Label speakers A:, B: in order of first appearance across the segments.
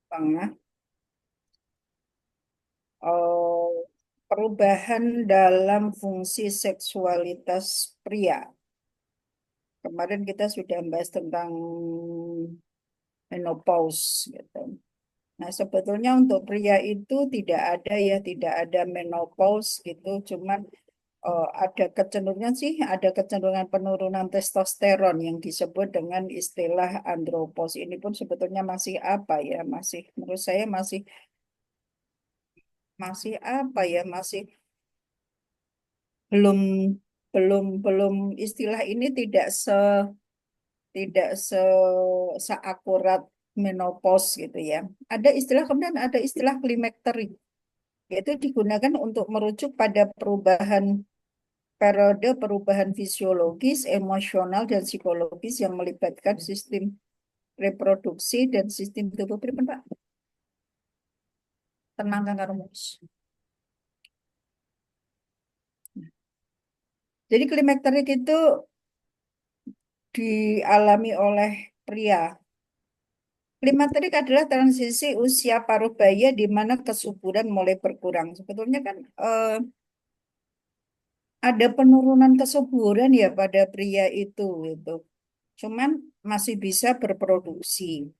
A: Tengah eh, perubahan dalam fungsi seksualitas pria. Kemarin kita sudah membahas tentang menopause gitu. Nah, sebetulnya untuk pria itu tidak ada ya, tidak ada menopause gitu, cuman ada kecenderungan sih, ada kecenderungan penurunan testosteron yang disebut dengan istilah andropause. Ini pun sebetulnya masih apa ya, masih menurut saya masih masih apa ya, masih belum belum istilah ini tidak seakurat menopause gitu ya. Ada istilah kemudian ada istilah klimakterik, yaitu digunakan untuk merujuk pada perubahan periode perubahan fisiologis, emosional, dan psikologis yang melibatkan sistem reproduksi dan sistem tubuh. Pripun, Pak? Tenang kan rumus. Jadi klimakterik itu dialami oleh pria. Klimakterik adalah transisi usia paruh baya di mana kesuburan mulai berkurang. Sebetulnya kan ada penurunan kesuburan ya pada pria itu. Cuman masih bisa berproduksi.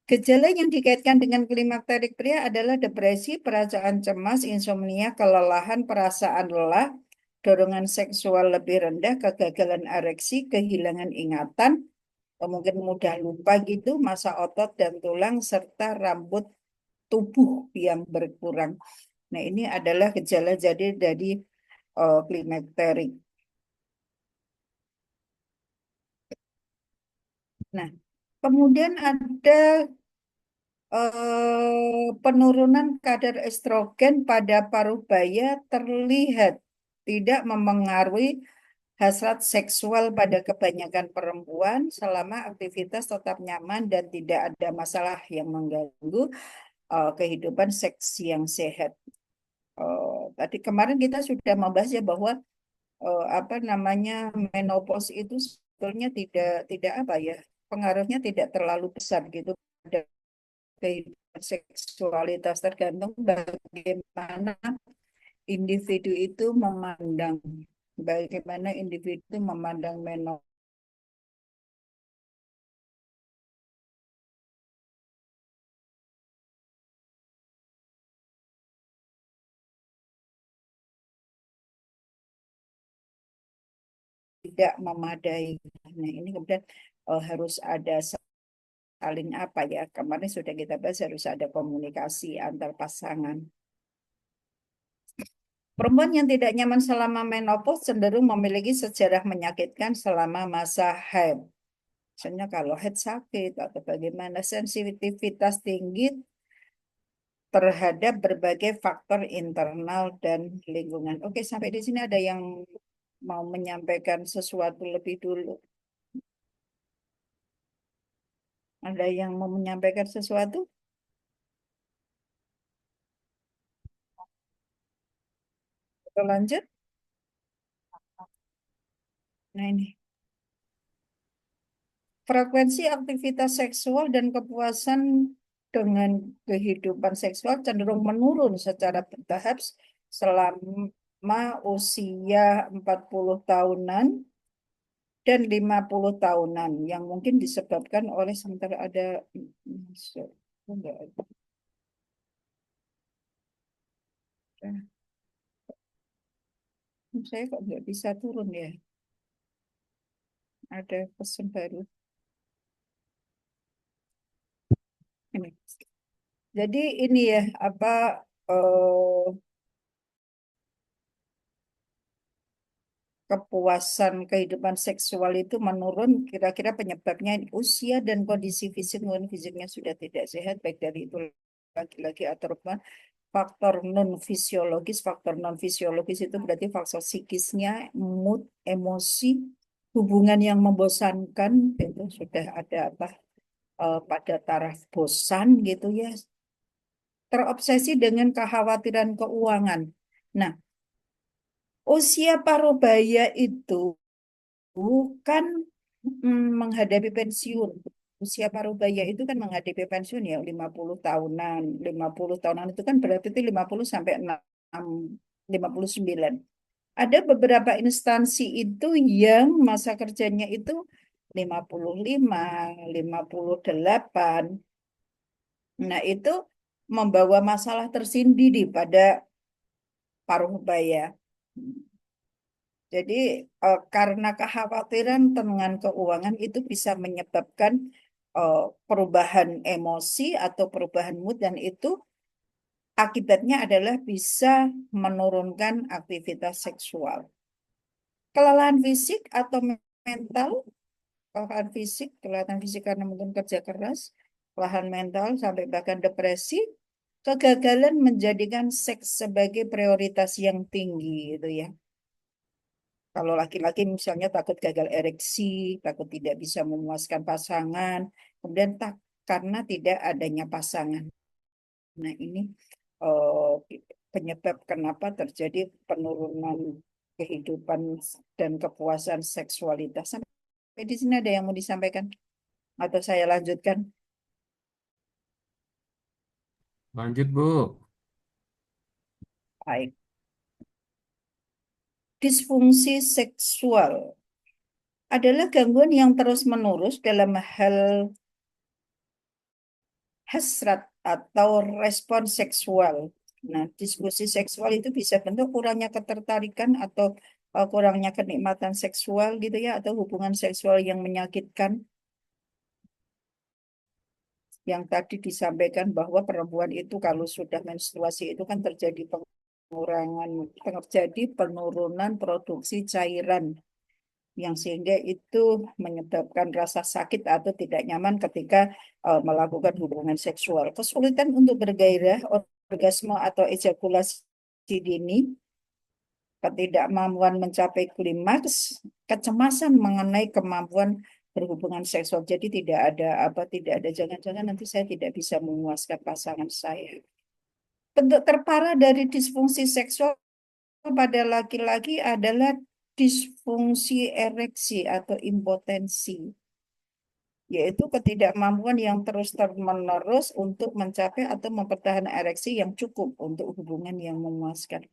A: Gejala yang dikaitkan dengan klimakterik pria adalah depresi, perasaan cemas, insomnia, kelelahan, perasaan lelah, dorongan seksual lebih rendah, kegagalan ereksi, kehilangan ingatan, mungkin mudah lupa gitu, massa otot dan tulang, serta rambut tubuh yang berkurang. Nah, ini adalah gejala jadi dari klimakterik. Nah, kemudian ada penurunan kadar estrogen pada paruh baya terlihat tidak memengaruhi hasrat seksual pada kebanyakan perempuan selama aktivitas tetap nyaman dan tidak ada masalah yang mengganggu kehidupan seks yang sehat. Tadi kemarin kita sudah membahas ya bahwa apa namanya menopause itu sebetulnya tidak apa ya, pengaruhnya tidak terlalu besar gitu pada kehidupan seksualitas, tergantung bagaimana individu itu memandang menopause. Tidak memadai. Nah, ini kemudian harus ada saling apa ya? Kemarin sudah kita bahas harus ada komunikasi antar pasangan. Perempuan yang tidak nyaman selama menopause cenderung memiliki sejarah menyakitkan selama masa haid. Misalnya kalau head sakit atau bagaimana, sensitivitas tinggi terhadap berbagai faktor internal dan lingkungan. Oke, sampai di sini ada yang mau menyampaikan sesuatu lebih dulu. Ada yang mau menyampaikan sesuatu? Kita lanjut. Nah ini, frekuensi aktivitas seksual dan kepuasan dengan kehidupan seksual cenderung menurun secara bertahap selama usia 40 tahunan dan 50 tahunan yang mungkin disebabkan oleh sementara ada enggak ada. Saya kok nggak bisa turun ya? Ada pesan baru. Ini. Jadi ini ya apa eh, kepuasan kehidupan seksual itu menurun, kira-kira penyebabnya usia dan kondisi fisik, mungkin fisiknya sudah tidak sehat baik dari itu laki-laki atau perempuan. Faktor non fisiologis itu berarti faktor psikisnya, mood, emosi, hubungan yang membosankan itu sudah ada apa pada taraf bosan gitu ya, terobsesi dengan kekhawatiran keuangan. Nah, usia parubaya itu bukan menghadapi pensiun. usia parubaya itu kan menghadapi pensiun ya 50 tahunan. 50 tahunan itu kan berarti itu 50 sampai 59. Ada beberapa instansi itu yang masa kerjanya itu 55, 58. Nah, itu membawa masalah tersendiri pada parubaya. Jadi, karena kekhawatiran dengan keuangan itu bisa menyebabkan eh, perubahan emosi atau perubahan mood, dan itu akibatnya adalah bisa menurunkan aktivitas seksual. Kelelahan fisik atau mental, kelelahan fisik karena mungkin kerja keras, kelelahan mental sampai bahkan depresi, kegagalan menjadikan seks sebagai prioritas yang tinggi itu ya. Kalau laki-laki misalnya takut gagal ereksi, takut tidak bisa memuaskan pasangan, kemudian karena tidak adanya pasangan. Nah, ini eh, penyebab kenapa terjadi penurunan kehidupan dan kepuasan seksualitas. Sampai di sini ada yang mau disampaikan? Atau saya lanjutkan?
B: Lanjut, Bu.
A: Baik. Disfungsi seksual adalah gangguan yang terus-menerus dalam hal hasrat atau respon seksual. Nah, diskusi seksual itu bisa bentuk kurangnya ketertarikan atau kurangnya kenikmatan seksual gitu ya, atau hubungan seksual yang menyakitkan. Yang tadi disampaikan bahwa perempuan itu kalau sudah menstruasi itu kan terjadi pengurangan, terjadi penurunan produksi cairan yang sehingga itu menyebabkan rasa sakit atau tidak nyaman ketika melakukan hubungan seksual. Kesulitan untuk bergairah, orgasme atau ejakulasi dini, ketidakmampuan mencapai klimaks, kecemasan mengenai kemampuan berhubungan seksual. Jadi tidak ada jangan-jangan nanti saya tidak bisa memuaskan pasangan saya. Bentuk terparah dari disfungsi seksual pada laki-laki adalah disfungsi ereksi atau impotensi, yaitu ketidakmampuan yang terus-menerus untuk mencapai atau mempertahankan ereksi yang cukup untuk hubungan yang memuaskan.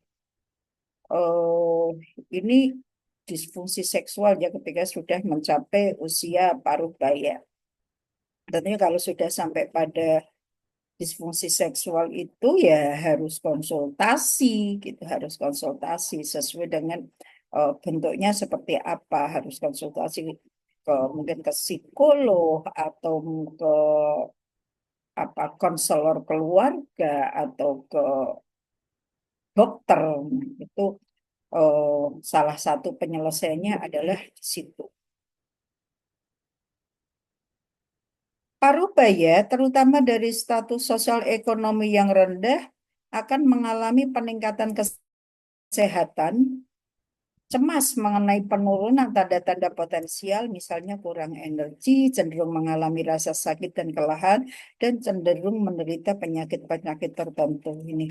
A: Ini disfungsi seksual ya ketika sudah mencapai usia paruh baya. Tentunya kalau sudah sampai pada disfungsi seksual itu ya harus konsultasi gitu, harus konsultasi sesuai dengan bentuknya seperti apa, harus konsultasi ke mungkin ke psikolog atau ke apa konselor keluarga atau ke dokter. Itu eh, salah satu penyelesaiannya adalah di situ. Parubaya, terutama dari status sosial ekonomi yang rendah, akan mengalami peningkatan kesehatan, cemas mengenai penurunan tanda-tanda potensial, misalnya kurang energi, cenderung mengalami rasa sakit dan kelelahan, dan cenderung menderita penyakit-penyakit tertentu. Ini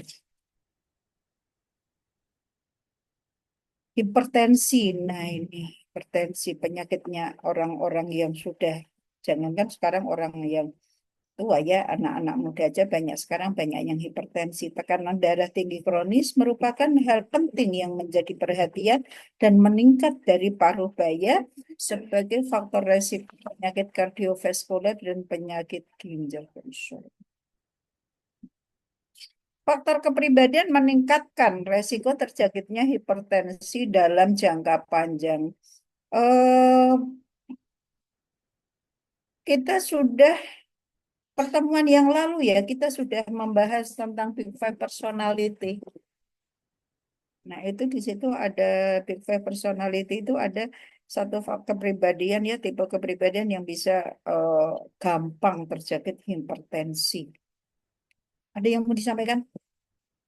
A: hipertensi, nah ini hipertensi penyakitnya orang-orang yang sudah, jangankan sekarang orang yang tua ya, anak-anak muda aja banyak sekarang banyak yang hipertensi. Tekanan darah tinggi kronis merupakan hal penting yang menjadi perhatian dan meningkat dari paruh baya sebagai faktor resiko penyakit kardiovaskular dan penyakit ginjal kronis. Faktor kepribadian meningkatkan resiko terjangkitnya hipertensi dalam jangka panjang. Eh, kita sudah pertemuan yang lalu ya, kita sudah membahas tentang Big Five personality. Nah, itu di situ ada Big Five personality itu ada satu kepribadian ya, tipe kepribadian yang bisa eh, gampang terjangkit hipertensi. Ada yang mau disampaikan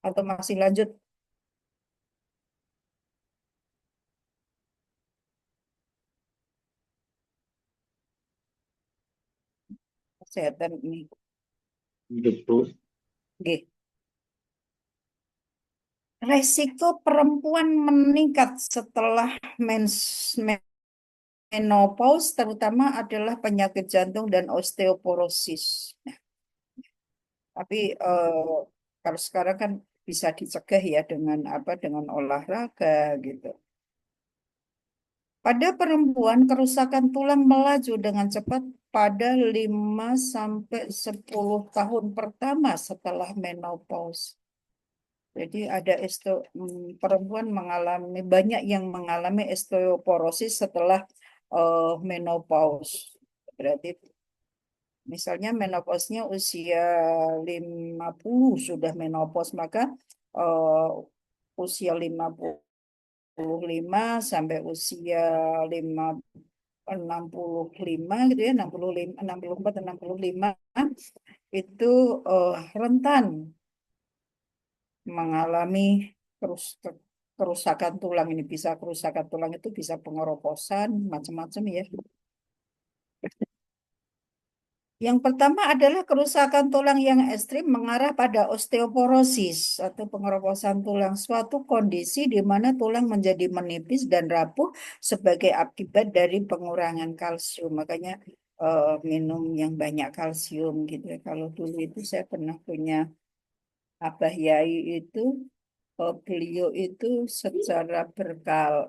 A: atau masih lanjut kesehatan ini?
B: Betul.
A: Oke. Resiko perempuan meningkat setelah menopause terutama adalah penyakit jantung dan osteoporosis. Nah, tapi kalau sekarang kan bisa dicegah ya dengan apa? Dengan olahraga gitu. Pada perempuan, kerusakan tulang melaju dengan cepat pada 5 sampai 10 tahun pertama setelah menopause. Jadi ada perempuan mengalami banyak yang mengalami osteoporosis setelah menopause. Berarti misalnya menopausnya usia 50 sudah menopause, maka usia 55 sampai usia 5 65 gitu ya, 65, 64 dan 65 itu rentan mengalami kerus- kerusakan tulang. Ini bisa kerusakan tulang itu bisa pengeroposan macam-macam ya. Yang pertama adalah kerusakan tulang yang ekstrim mengarah pada osteoporosis atau pengeroposan tulang, suatu kondisi di mana tulang menjadi menipis dan rapuh sebagai akibat dari pengurangan kalsium. Makanya minum yang banyak kalsium gitu ya. Kalau dulu itu saya pernah punya Abah Yai itu, beliau itu secara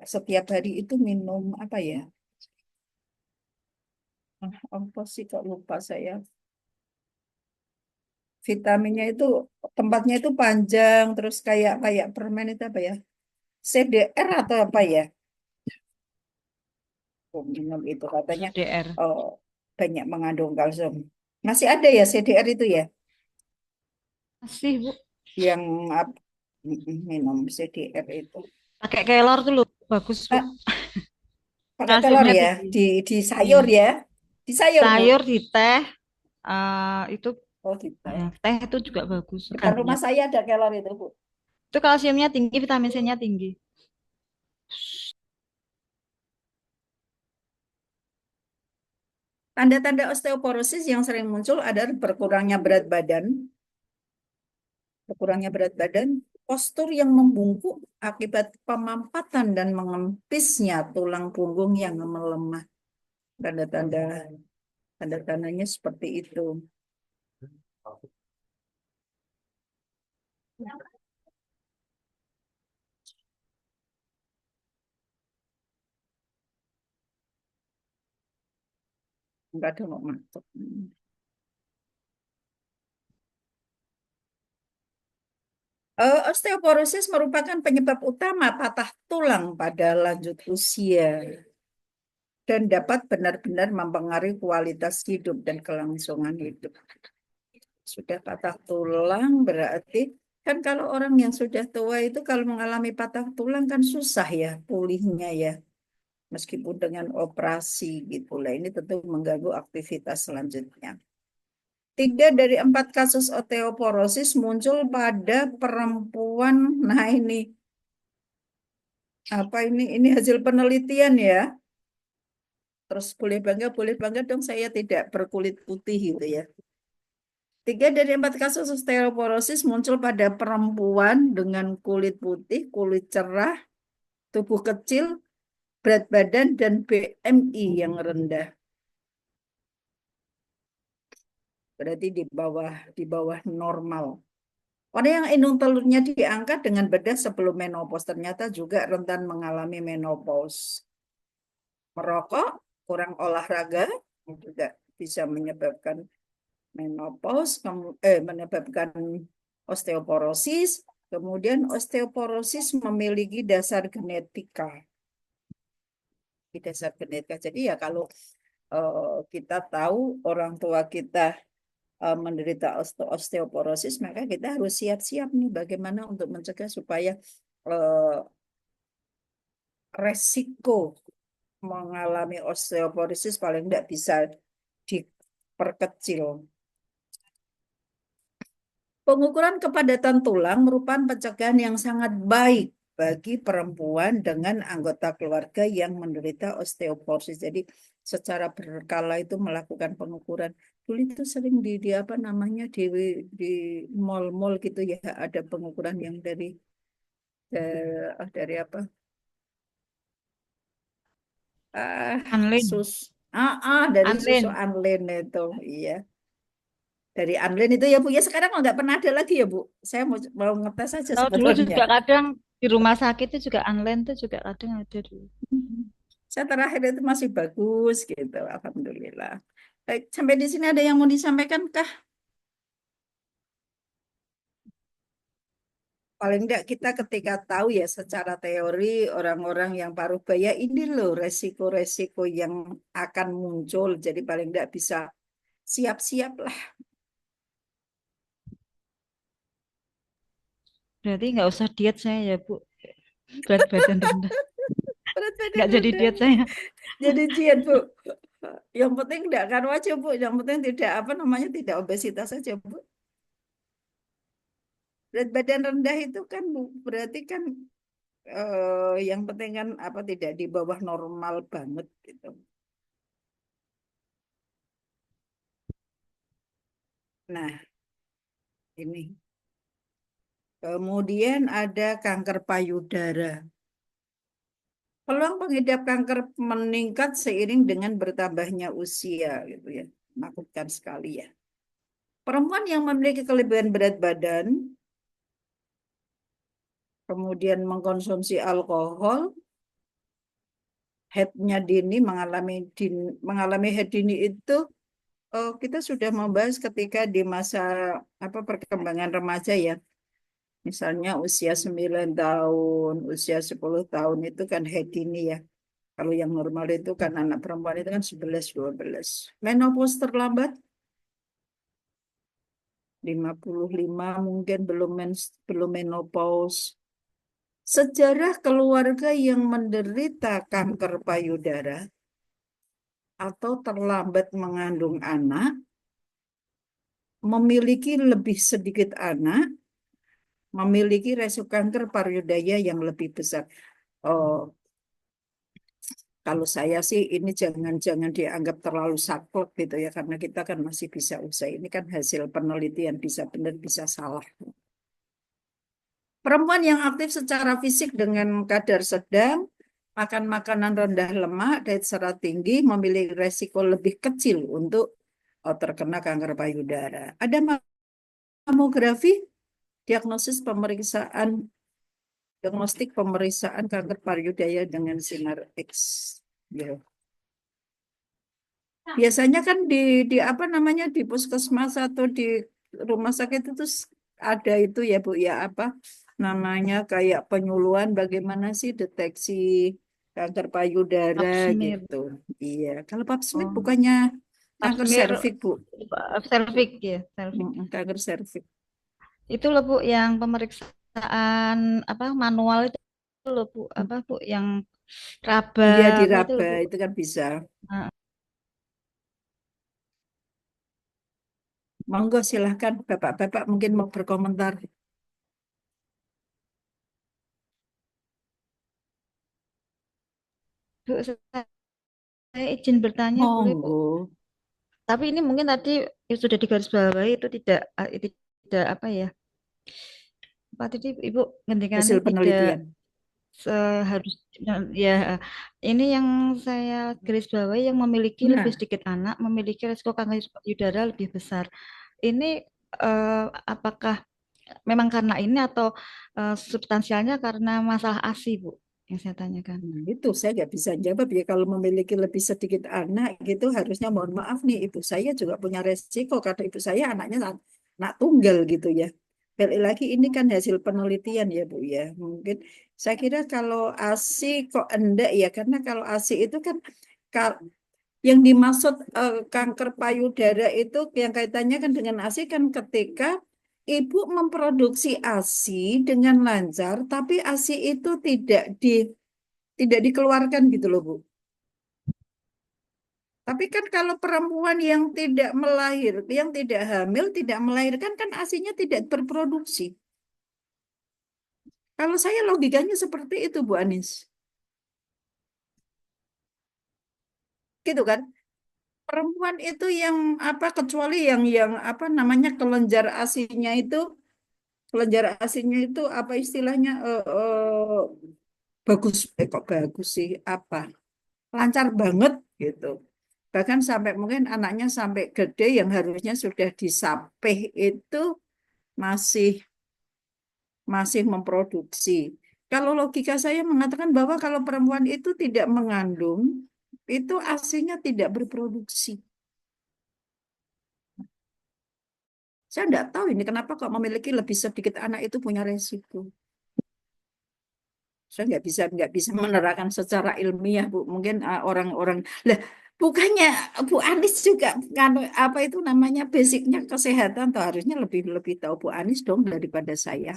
A: setiap hari itu minum apa ya? Apa sih kok lupa saya. Vitaminnya itu tempatnya itu panjang terus kayak kayak permen itu apa ya? CDR atau apa ya? Oh, minum itu katanya
C: CDR.
A: oh, banyak mengandung kalsium. Masih ada ya CDR itu ya
C: Masih, Bu.
A: yang minum CDR itu.
C: Pakai kelor tuh loh. Bagus, Bu.
A: Ah, pakai telur
C: Kalsiumnya
A: ya
C: tinggi.
A: di
C: Iya.
A: sayur ya. Di sayur, Bu.
C: Sayur di teh, itu
A: Oh, gitu.
C: teh itu juga bagus
A: Depan
C: katanya.
A: rumah saya ada kelor itu, Bu.
C: Itu kalsiumnya tinggi, vitamin C-nya tinggi.
A: Tanda-tanda osteoporosis yang sering muncul adalah berkurangnya berat badan, postur yang membungkuk akibat pemampatan dan mengempisnya tulang punggung yang melemah. Tanda-tanda tanda-tandanya seperti itu. Enggak ada mau masuk. Osteoporosis merupakan penyebab utama patah tulang pada lanjut usia dan dapat benar-benar mempengaruhi kualitas hidup dan kelangsungan hidup. Sudah patah tulang berarti kan kalau orang yang sudah tua itu kalau mengalami patah tulang kan susah ya pulihnya ya. Meskipun dengan operasi gitu lah. Ini tentu mengganggu aktivitas selanjutnya. 3 dari 4 kasus osteoporosis muncul pada perempuan. Nah ini apa ini? Ini hasil penelitian ya. Terus boleh bangga dong saya tidak berkulit putih gitu ya. 3 dari 4 kasus osteoporosis muncul pada perempuan dengan kulit putih, kulit cerah, tubuh kecil, berat badan, dan BMI yang rendah. Berarti di bawah normal. Orang yang indung telurnya diangkat dengan bedah sebelum menopause ternyata juga rentan mengalami menopause. Merokok, kurang olahraga juga bisa menyebabkan menopause, menyebabkan osteoporosis. Kemudian osteoporosis memiliki dasar genetika. Dasar genetika. Jadi ya kalau kita tahu orang tua kita menderita osteoporosis, maka kita harus siap-siap nih bagaimana untuk mencegah supaya eh, resiko mengalami osteoporosis paling tidak bisa diperkecil. Pengukuran kepadatan tulang merupakan pencegahan yang sangat baik bagi perempuan dengan anggota keluarga yang menderita osteoporosis. Jadi secara berkala itu melakukan pengukuran. Dulu itu sering di apa namanya di mall-mall gitu ya ada pengukuran yang dari apa ah,
C: Anlin.
A: dari susu
C: Anlin.
A: Anlin itu, iya. Dari Anlin itu ya Bu, ya sekarang nggak pernah ada lagi ya Bu. Saya mau ngetes aja
C: Kalau dulu
A: sebenarnya.
C: juga kadang di rumah sakit itu juga Anlin tuh juga kadang ada dulu.
A: Saya terakhir itu masih bagus gitu, Alhamdulillah. Baik, sampai di sini ada yang mau disampaikan kah? Paling enggak kita ketika tahu ya secara teori orang-orang yang paruh baya ini loh resiko-resiko yang akan muncul. Jadi paling enggak bisa siap-siap lah.
C: Berarti nggak usah diet saya ya Bu. Berat badan rendah.
A: Berat badan
C: Nggak jadi
A: rendah.
C: diet saya.
A: Jadi diet Bu. Yang penting enggak kan aja Bu. Yang penting tidak apa namanya tidak obesitas saja Bu. Berat badan rendah itu kan Bu, berarti kan yang penting kan apa tidak di bawah normal banget gitu. Nah, ini. Kemudian ada kanker payudara. Peluang pengidap kanker meningkat seiring dengan bertambahnya usia gitu ya. Menakutkan sekali ya. Perempuan yang memiliki kelebihan berat badan, kemudian mengkonsumsi alkohol, headnya dini mengalami head dini itu kita sudah membahas ketika di masa apa perkembangan remaja ya. Misalnya usia 9 tahun, usia 10 tahun itu kan head dini ya. Kalau yang normal itu kan anak perempuan itu kan 11-12. Menopause terlambat 55 mungkin belum menopause. Sejarah keluarga yang menderita kanker payudara atau terlambat mengandung anak memiliki lebih sedikit anak, memiliki resiko kanker payudara yang lebih besar. Oh, kalau saya sih ini jangan dianggap terlalu saklek gitu ya karena kita kan masih bisa usaha. Ini kan hasil penelitian bisa benar bisa salah. Perempuan yang aktif secara fisik dengan kadar sedang, makan makanan rendah lemak, diet serat tinggi, memiliki resiko lebih kecil untuk terkena kanker payudara. Ada mamografi, diagnosis pemeriksaan, diagnostik pemeriksaan kanker payudara dengan sinar X. Ya. Biasanya kan di apa namanya di puskesmas atau di rumah sakit itu ada itu ya Bu ya apa namanya kayak penyuluhan bagaimana sih deteksi kanker payudara
C: Pap smear.
A: gitu. Iya, kalau Pap Smith
C: Oh,
A: bukannya
C: pap
A: kanker
C: smear
A: serviks Bu.
C: cervix ya, cervix.
A: Kanker serviks.
C: Itu loh Bu yang pemeriksaan apa manual itu loh Bu, apa Bu yang raba
A: Iya
C: apa itu
A: diraba
C: loh Bu.
A: itu kan bisa.
C: Nah,
A: Monggo silahkan Bapak-bapak mungkin mau berkomentar.
C: Bu, saya izin bertanya boleh Bu.
A: Monggo.
C: Tapi ini mungkin tadi sudah digarisbawahi itu tidak tidak apa ya? Apa tadi Ibu ngendikannya
A: Hasil
C: tidak
A: penelitian.
C: seharus ya ini yang saya garis bawahi yang memiliki lebih
A: Nah,
C: sedikit anak memiliki risiko kanker payudara lebih besar. Ini apakah memang karena ini atau substansialnya karena masalah ASI, Bu, yang saya tanyakan.
A: nah, itu saya nggak bisa jawab ya kalau memiliki lebih sedikit anak gitu harusnya mohon maaf nih ibu saya juga punya resiko karena ibu saya anaknya anak tunggal gitu ya. Balik lagi ini kan hasil penelitian ya Bu ya. Mungkin saya kira kalau ASI kok enggak ya karena kalau ASI itu kan kal- yang dimaksud kanker payudara itu yang kaitannya kan dengan ASI kan ketika ibu memproduksi ASI dengan lancar tapi ASI itu tidak dikeluarkan gitu loh Bu. Tapi kan kalau perempuan yang tidak yang tidak hamil, tidak melahirkan kan asinya tidak berproduksi. Kalau saya logikanya seperti itu Bu Anis. Gitu kan? Perempuan itu yang apa kecuali yang apa namanya kelenjar asinya itu apa istilahnya bagus kok bagus sih apa? lancar banget gitu. Bahkan sampai mungkin anaknya sampai gede yang harusnya sudah disapih itu masih masih memproduksi. Kalau logika saya mengatakan bahwa kalau perempuan itu tidak mengandung, itu aslinya tidak berproduksi. Saya tidak tahu ini kenapa kok memiliki lebih sedikit anak itu punya resiko. Saya nggak bisa menerangkan secara ilmiah, Bu. Mungkin orang-orang lah, bukannya Bu Anis juga kan apa itu namanya basicnya kesehatan, atau harusnya lebih lebih tahu Bu Anis dong daripada saya.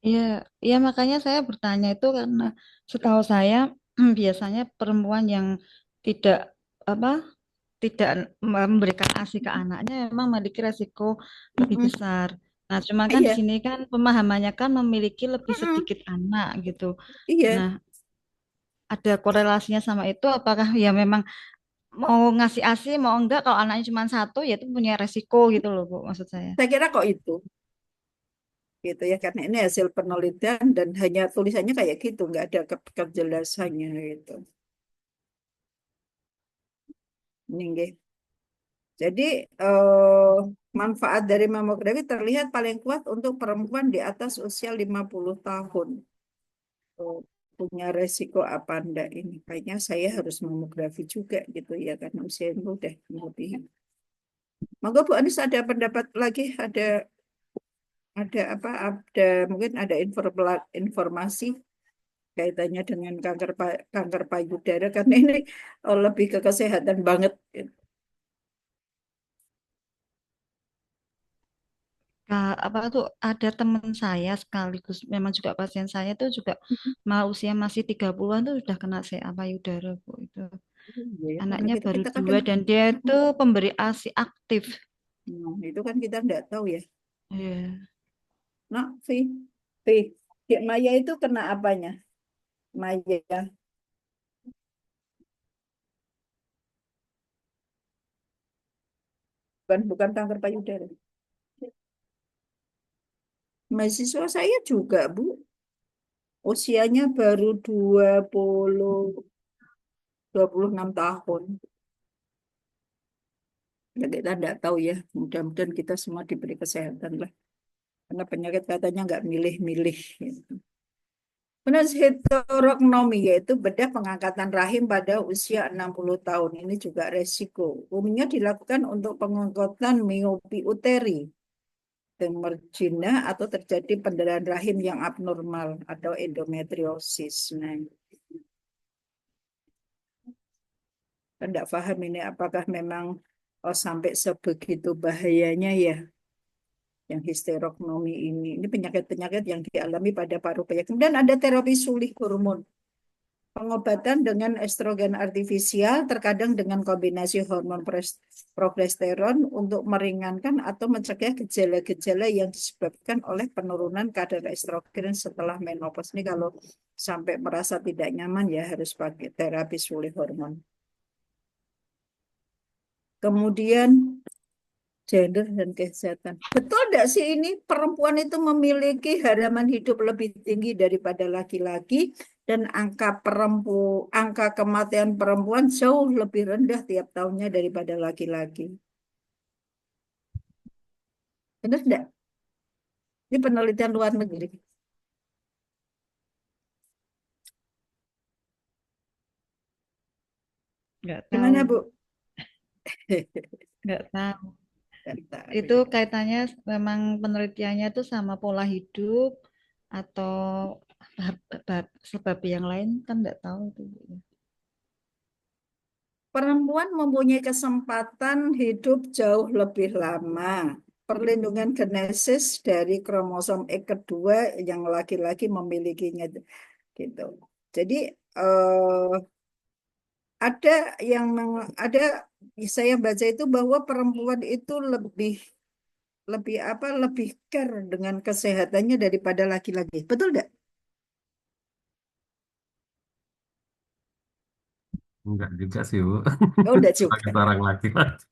C: Iya, iya makanya saya bertanya itu karena setahu saya biasanya perempuan yang tidak apa tidak memberikan ASI ke anaknya memang memiliki resiko lebih
A: Mm-mm.
C: besar. Nah, cuma kan di
A: Iya,
C: sini kan pemahamannya kan memiliki lebih
A: Mm-mm.
C: sedikit anak gitu.
A: Iya.
C: Nah, ada korelasinya sama itu apakah ya memang mau ngasih ASI mau enggak kalau anaknya cuma satu ya itu punya resiko gitu loh Bu maksud saya.
A: Saya kira kok itu, gitu ya, karena ini hasil penelitian dan hanya tulisannya kayak gitu, nggak ada kejelasannya gitu. Ini nggih. Jadi manfaat dari mamografi terlihat paling kuat untuk perempuan di atas usia 50 tahun. Oh, punya resiko apa enggak ini? Kayaknya saya harus mamografi juga gitu ya, karena usia itu udah melebihi. Monggo Bu Anis ada pendapat lagi, ada apa? Ada mungkin ada informasi kaitannya dengan kanker payudara karena ini lebih ke kesehatan banget.
C: Apa tuh ada teman saya sekaligus memang juga pasien saya tuh juga usia masih 30-an tuh sudah kena CA payudara Bu itu.
A: Iya, ya, karena
C: Anaknya
A: kita
C: baru
A: kita kadang
C: 2 dan dia itu pemberi ASI aktif.
A: itu kan kita nggak tahu ya.
C: Iya.
A: Nah, Vi, Dek Maya itu kena apanya? Maya, bukan kanker payudara. Mahasiswa saya juga, Bu. Usianya baru 26 tahun. Ya, kita tidak tahu ya. Mudah-mudahan kita semua diberi kesehatan lah. Karena penyakit katanya nggak milih-milih. Gitu. Histerektomi yaitu bedah pengangkatan rahim pada usia 60 tahun. Ini juga resiko. Umumnya dilakukan untuk pengangkatan miopi uteri, margina atau terjadi pendarahan rahim yang abnormal atau endometriosis. Nah, saya tidak paham ini apakah memang sampai sebegitu bahayanya ya yang histerektomi ini. Ini penyakit-penyakit yang dialami pada paru baya. Kemudian ada terapi sulih hormon. Pengobatan dengan estrogen artifisial terkadang dengan kombinasi hormon progesteron untuk meringankan atau mencegah gejala-gejala yang disebabkan oleh penurunan kadar estrogen setelah menopause. Ini kalau sampai merasa tidak nyaman ya harus pakai terapi sulih hormon. Kemudian gender dan kesehatan. Betul tidak sih ini perempuan itu memiliki harapan hidup lebih tinggi daripada laki-laki dan angka kematian perempuan jauh lebih rendah tiap tahunnya daripada laki-laki. Benar tidak? Ini penelitian luar negeri.
C: Nggak tahu
A: Gimana,
C: Bu.
A: Bu?
C: Nggak tahu.
A: Nggak tahu
C: Itu
A: ya.
C: kaitannya memang penelitiannya itu sama pola hidup atau sebab yang lain kan nggak tahu itu Bu.
A: Perempuan mempunyai kesempatan hidup jauh lebih lama. Perlindungan genesis dari kromosom X kedua yang laki-laki memilikinya gitu. Jadi eh, ada ada saya baca itu bahwa perempuan itu lebih lebih apa lebih care dengan kesehatannya daripada laki-laki. Betul nggak?
B: Enggak juga sih, Bu.
A: Oh, enggak
B: Sebagai
A: juga.
B: seorang laki-laki.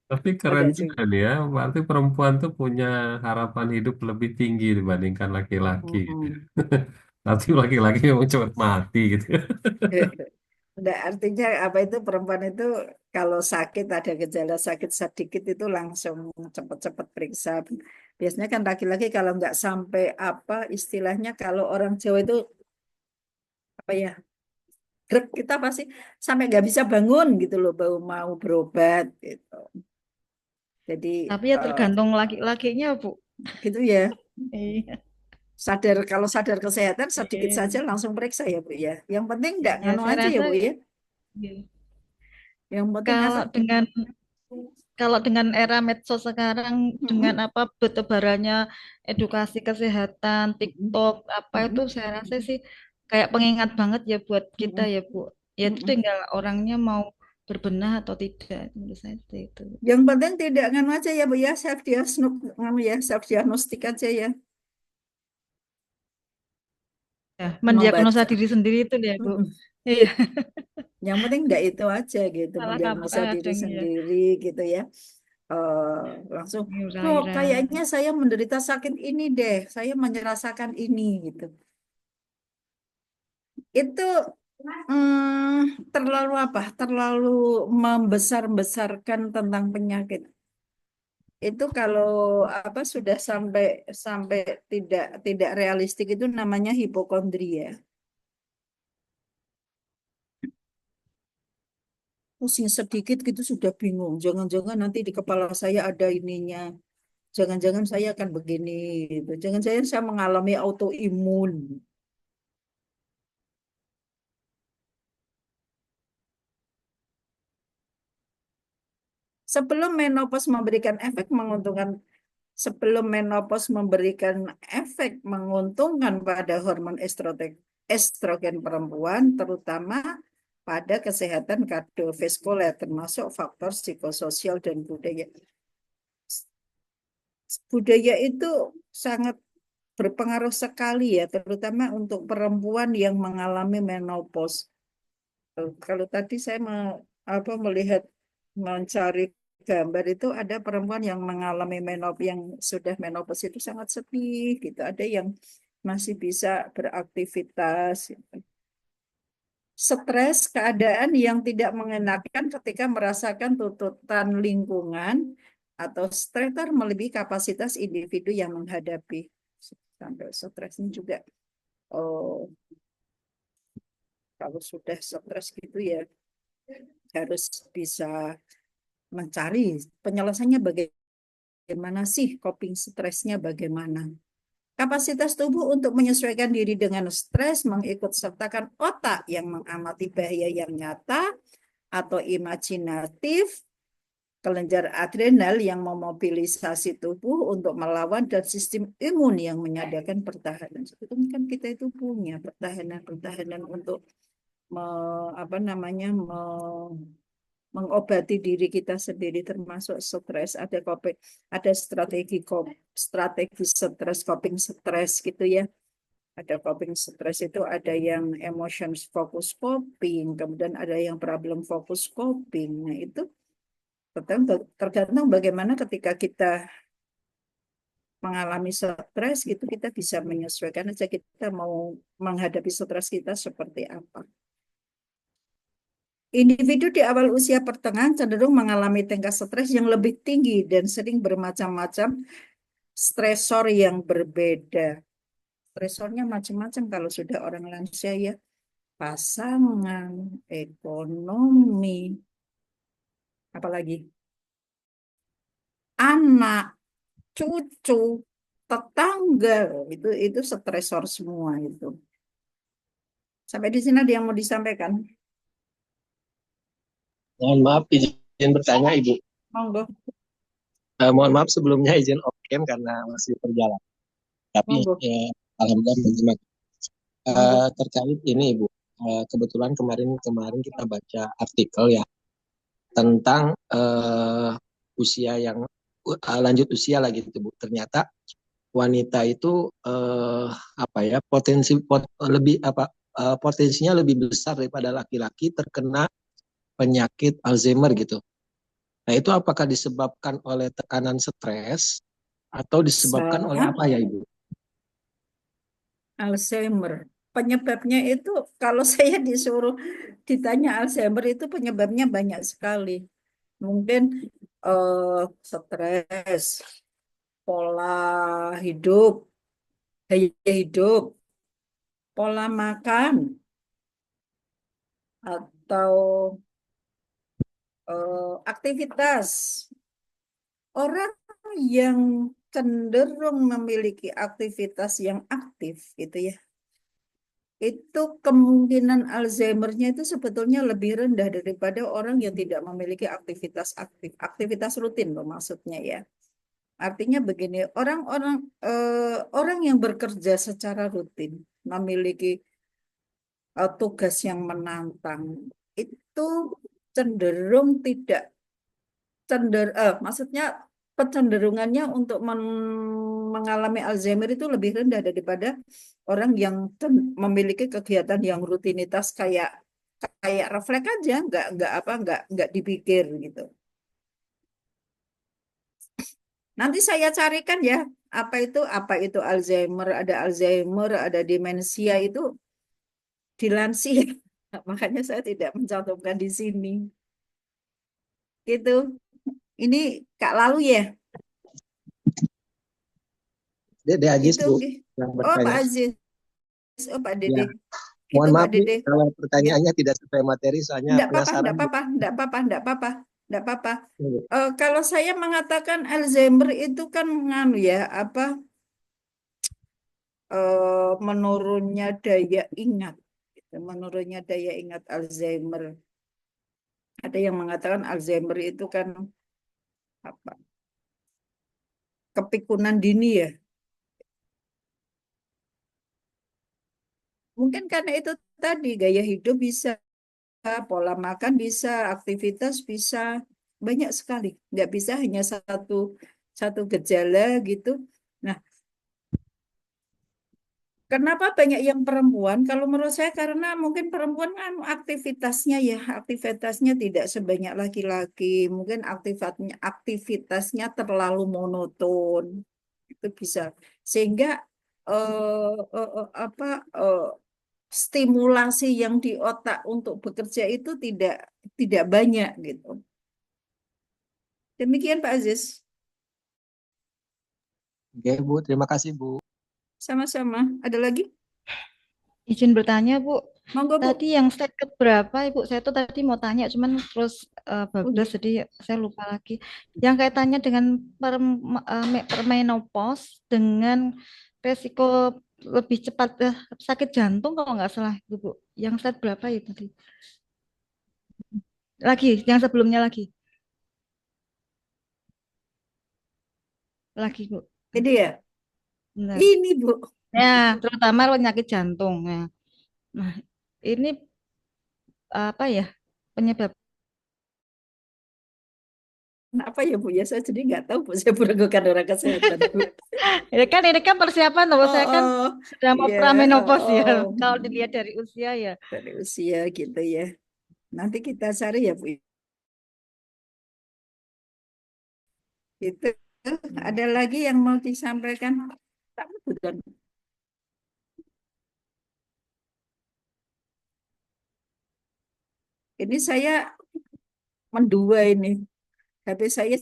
B: Tapi
A: Oh,
B: keren
A: enggak
B: juga
A: juga.
B: nih ya. Berarti perempuan tuh punya harapan hidup lebih tinggi dibandingkan laki-laki gitu
A: Mm-mm.
B: ya. Tapi laki-laki memang cepat mati gitu.
A: Nggak, artinya apa itu perempuan itu kalau sakit ada gejala sakit sedikit itu langsung cepet-cepet periksa. Biasanya kan laki-laki kalau nggak sampai apa istilahnya kalau orang Jawa itu apa ya grek kita pasti sampai nggak bisa bangun gitu loh baru mau berobat gitu. Jadi
C: Tapi ya tergantung laki-lakinya, Bu.
A: gitu ya.
C: Iya.
A: Sadar kalau sadar kesehatan sedikit saja
C: Iya.
A: langsung periksa ya Bu ya. Yang penting nggak
C: Ya,
A: nganu
C: saya
A: aja ya
C: rasa
A: Bu ya.
C: iya.
A: Yang penting apa?
C: Kalau dengan Kalau dengan era medsos sekarang, dengan
A: Mm-mm,
C: apa bertebarannya edukasi kesehatan,
A: mm-mm,
C: TikTok, apa itu
A: mm-mm,
C: saya rasa sih kayak pengingat banget ya buat kita
A: mm-mm,
C: ya Bu. Ya itu
A: mm-mm.
C: tinggal orangnya mau berbenah atau tidak, menurut saya seperti itu.
A: Yang penting tidak nganu aja ya Bu ya, self diagnostik nganu ya, self diagnostik aja ya,
C: Ya, mendiagnosa
A: membaca.
C: diri sendiri itu ya Bu.
A: Mm-mm.
C: Iya,
A: Yang penting enggak itu aja gitu,
C: salah
A: mendiagnosa
C: kaprah
A: diri
C: kadang ya.
A: sendiri gitu ya. Eh, Langsung, kok
C: Ira-ira.
A: kayaknya saya menderita sakit ini deh, saya menyerasakan ini gitu. Itu terlalu apa? Terlalu membesar-besarkan tentang penyakit. Itu kalau apa sudah sampai sampai tidak tidak realistik itu namanya hipokondria. Pusing sedikit gitu sudah bingung. Jangan-jangan nanti di kepala saya ada ininya. Jangan-jangan saya akan begini gitu. Jangan-jangan saya mengalami autoimun. Sebelum menopause memberikan efek menguntungkan, sebelum menopause memberikan efek menguntungkan pada hormon estrogen perempuan, terutama pada kesehatan kardiovaskuler, termasuk faktor psikososial dan budaya. Budaya itu sangat berpengaruh sekali ya, terutama untuk perempuan yang mengalami menopause. Kalau tadi saya melihat mencari gambar itu ada perempuan yang mengalami menopause yang sudah menopause itu sangat sedih gitu. Ada yang masih bisa beraktivitas. Gitu. Stres, keadaan yang tidak mengenakan ketika merasakan tuntutan lingkungan atau stresor melebihi kapasitas individu yang menghadapi. Sampai stres ini juga, oh, kalau sudah stres gitu ya harus bisa mencari penyelesaiannya bagaimana sih, coping stresnya bagaimana. Kapasitas tubuh untuk menyesuaikan diri dengan stres mengikut sertakan otak yang mengamati bahaya yang nyata atau imajinatif, kelenjar adrenal yang memobilisasi tubuh untuk melawan, dan sistem imun yang menyadarkan pertahanan. Sebetulnya kan kita itu punya pertahanan-pertahanan untuk apa namanya mengobati diri kita sendiri termasuk stres. Ada strategi stres, coping stres gitu ya. Ada coping stres itu ada yang emotion focus coping, kemudian ada yang problem focus coping. Nah, itu tergantung bagaimana ketika kita mengalami stres gitu kita bisa menyesuaikan aja kita mau menghadapi stres kita seperti apa. Individu di awal usia pertengahan cenderung mengalami tingkat stres yang lebih tinggi dan sering bermacam-macam stresor yang berbeda. Stresornya macam-macam kalau sudah orang lansia ya. Pasangan, ekonomi, apalagi anak, cucu, tetangga, itu stresor semua itu. Sampai di sini ada yang mau disampaikan?
D: Mohon maaf izin bertanya Ibu.
A: Monggo,
D: Mohon maaf sebelumnya izin off cam karena masih berjalan. Tapi
A: monggo,
D: alhamdulillah menerima.
A: monggo.
D: Terkait ini Ibu, kebetulan kemarin kita baca artikel ya tentang usia yang lanjut usia lagi gitu Bu. Ternyata wanita itu apa ya potensinya lebih besar daripada laki-laki terkena penyakit Alzheimer gitu. Nah, itu apakah disebabkan oleh tekanan stres atau disebabkan oleh
A: Sama
D: apa ya, Ibu?
A: Alzheimer. penyebabnya itu kalau saya disuruh ditanya Alzheimer itu penyebabnya banyak sekali. Mungkin stres, pola hidup, gaya hidup, pola makan, atau aktivitas. Orang yang cenderung memiliki aktivitas yang aktif gitu ya, itu kemungkinan Alzheimer-nya itu sebetulnya lebih rendah daripada orang yang tidak memiliki aktivitas aktif, aktivitas rutin loh maksudnya ya. Artinya begini, orang yang bekerja secara rutin, memiliki tugas yang menantang, itu cenderung tidak maksudnya kecenderungannya untuk mengalami Alzheimer itu lebih rendah daripada orang yang memiliki kegiatan yang rutinitas kayak kayak refleks aja, nggak dipikir gitu. Nanti saya carikan ya apa itu Alzheimer, ada demensia itu di lansia. Makanya saya tidak mencantumkan di sini. Gitu. Ini Kak Lalu ya.
D: Dede Ajis,
A: Gitu.
D: Bu, yang
A: Oh, Pak
D: bertanya.
A: Aziz. Oh, Pak
D: Ya,
A: Dede.
D: mohon
A: Gitu, Pak
D: maaf, Bu,
A: Dede.
D: kalau
A: Gitu.
D: pertanyaannya tidak sesuai materi, soalnya
A: Enggak apa-apa,
D: penasaran,
A: enggak
D: Bu.
A: apa-apa, enggak apa-apa, enggak apa-apa, enggak apa-apa.
D: Ya, Bu.
A: Kalau saya mengatakan Alzheimer itu kan nganu ya, menurunnya daya ingat. Gitu. Menurunnya daya ingat Alzheimer. Ada yang mengatakan Alzheimer itu kan apa? Kepikunan dini ya. Mungkin karena itu tadi gaya hidup bisa, pola makan bisa, aktivitas bisa, banyak sekali. Nggak bisa hanya satu satu gejala gitu. Nah, kenapa banyak yang perempuan? Kalau menurut saya karena mungkin perempuan kan aktivitasnya tidak sebanyak laki-laki. Mungkin aktivitasnya terlalu monoton. Itu bisa sehingga apa stimulasi yang di otak untuk bekerja itu tidak banyak gitu. Demikian Pak Aziz.
D: Oke, Bu, terima kasih, Bu.
A: Sama-sama. Ada lagi?
C: Izin bertanya, Bu.
A: Monggo, Bu.
C: Tadi yang slide keberapa, Ibu? Saya tuh tadi mau tanya, cuman terus
A: Oh,
C: bablas,
A: iya.
C: jadi saya lupa lagi. Yang kaitannya dengan permenopause dengan resiko lebih cepat sakit jantung kalau nggak salah, itu, Bu. Yang slide berapa itu tadi? Lagi, yang sebelumnya lagi. Lagi, Bu.
A: Ini ya.
C: Benar.
A: Ini, Bu.
C: Ya, terutama penyakit jantung. Ya. Nah, ini apa ya penyebab?
A: Apa ya, Bu? Ya, saya jadi nggak tahu, Bu. Saya bukan orang kesehatan, Bu.
C: Ini kan persiapan loh.
A: Oh,
C: Saya kan
A: oh.
C: sudah mau
A: Ya,
C: pramenopause ya.
A: oh.
C: Kalau dilihat dari usia ya.
A: Dari usia gitu ya. Nanti kita cari ya, Bu. Itu ada lagi yang mau disampaikan? Tak bukan. Ini saya mendua ini. HP saya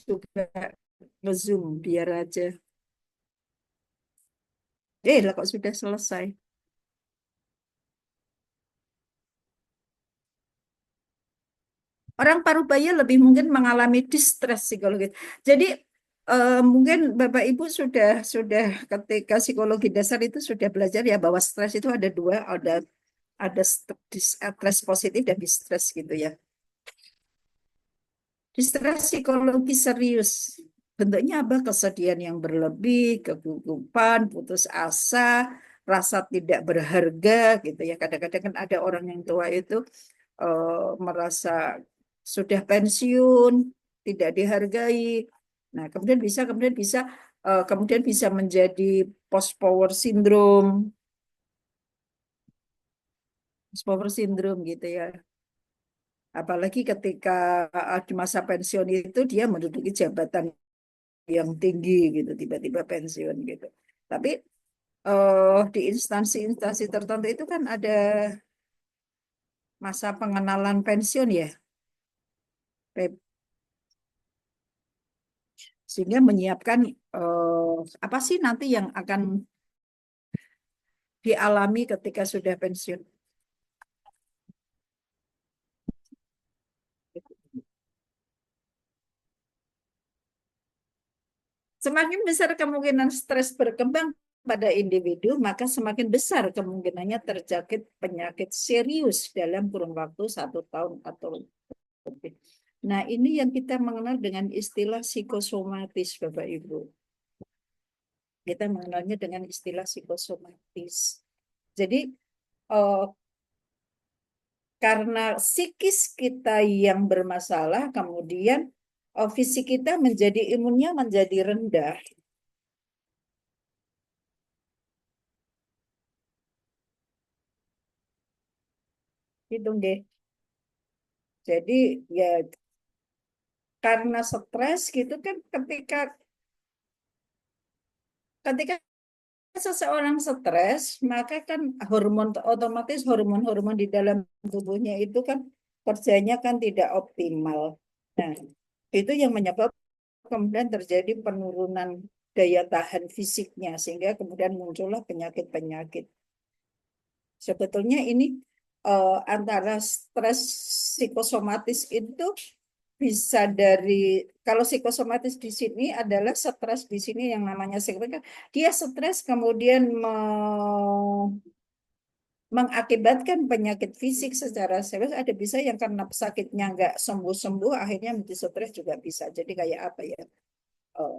A: juga nge-zoom biar aja. Lah kok sudah selesai. Orang parubaya lebih mungkin mengalami distress psikologis. Jadi mungkin Bapak Ibu sudah ketika psikologi dasar itu sudah belajar ya bahwa stres itu ada dua, ada stres positif dan distress gitu ya. Distress psikologi serius. Bentuknya apa? Kesedihan yang berlebih, kegugupan, putus asa, rasa tidak berharga gitu ya. Kadang-kadang kan ada orang yang tua itu merasa sudah pensiun, tidak dihargai. Nah, kemudian bisa menjadi post power syndrome, gitu ya. Apalagi ketika di masa pensiun itu dia menduduki jabatan yang tinggi gitu, tiba-tiba pensiun gitu. Tapi di instansi-instansi tertentu itu kan ada masa pengenalan pensiun ya, Pep. Sehingga menyiapkan apa sih nanti yang akan dialami ketika sudah pensiun. Semakin besar kemungkinan stres berkembang pada individu, maka semakin besar kemungkinannya terjangkit penyakit serius dalam kurun waktu 1 tahun atau lebih. Nah, ini yang kita mengenal dengan istilah psikosomatis, Bapak Ibu. Kita mengenalnya dengan istilah psikosomatis. Jadi, eh, karena psikis kita yang bermasalah, kemudian fisik kita menjadi imunnya menjadi rendah. Itu deh. Jadi ya karena stres gitu kan ketika ketika seseorang stres, maka kan hormon otomatis hormon-hormon di dalam tubuhnya itu kan kerjanya kan tidak optimal. Nah, itu yang menyebabkan kemudian terjadi penurunan daya tahan fisiknya sehingga kemudian muncullah penyakit-penyakit. Sebetulnya ini antara stres psikosomatis itu bisa dari kalau psikosomatis di sini adalah stres di sini yang namanya psikosomatis. Dia stres kemudian mengakibatkan penyakit fisik secara serius. Ada bisa yang karena sakitnya nggak sembuh-sembuh akhirnya menjadi stres juga bisa. Jadi kayak apa ya? Eh,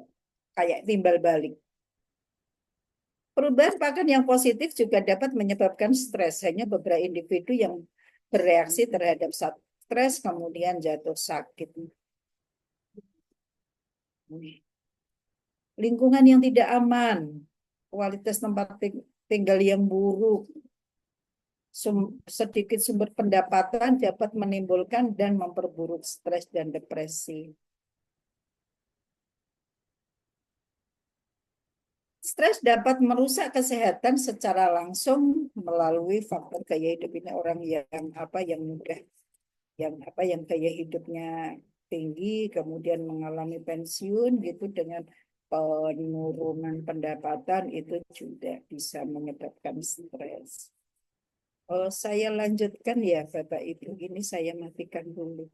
A: kayak timbal balik. Perubahan pakan yang positif juga dapat menyebabkan stres. Hanya beberapa individu yang bereaksi terhadap stres kemudian jatuh sakit. Lingkungan yang tidak aman, kualitas tempat tinggal yang buruk, sedikit sumber pendapatan dapat menimbulkan dan memperburuk stres dan depresi. Stres dapat merusak kesehatan secara langsung melalui faktor gaya hidup ini orang yang apa yang mudah yang gaya hidupnya tinggi kemudian mengalami pensiun gitu dengan penurunan pendapatan itu juga bisa menyebabkan stres. Oh, saya lanjutkan ya Bapak Ibu, ini saya matikan dulu.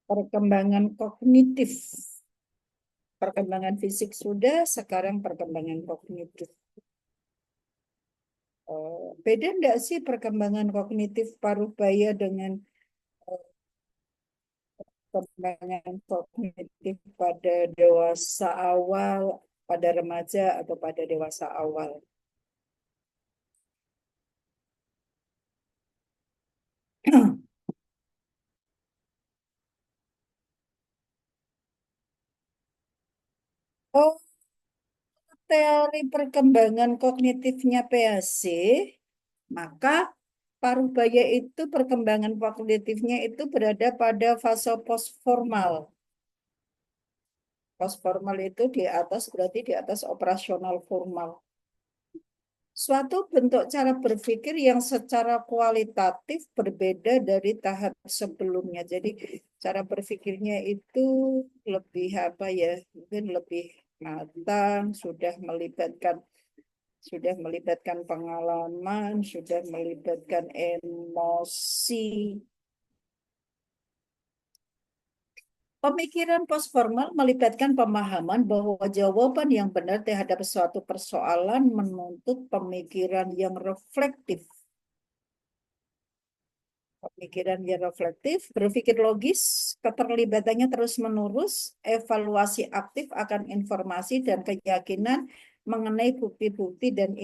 A: Perkembangan kognitif, perkembangan fisik sudah, sekarang perkembangan kognitif. Beda enggak sih perkembangan kognitif paruh baya dengan perkembangan kognitif pada dewasa awal, pada remaja atau pada dewasa awal? Oh, teori perkembangan kognitifnya PAC, maka paruh baya itu perkembangan kognitifnya itu berada pada fase postformal. Postformal itu di atas berarti di atas operasional formal. Suatu bentuk cara berpikir yang secara kualitatif berbeda dari tahap sebelumnya. Jadi cara berpikirnya itu lebih apa ya? Mungkin lebih matang, sudah melibatkan pengalaman, sudah melibatkan emosi. Pemikiran postformal melibatkan pemahaman bahwa jawaban yang benar terhadap suatu persoalan menuntut pemikiran yang reflektif. Pemikiran yang reflektif, berpikir logis, keterlibatannya terus-menerus, evaluasi aktif akan informasi dan keyakinan mengenai bukti-bukti dan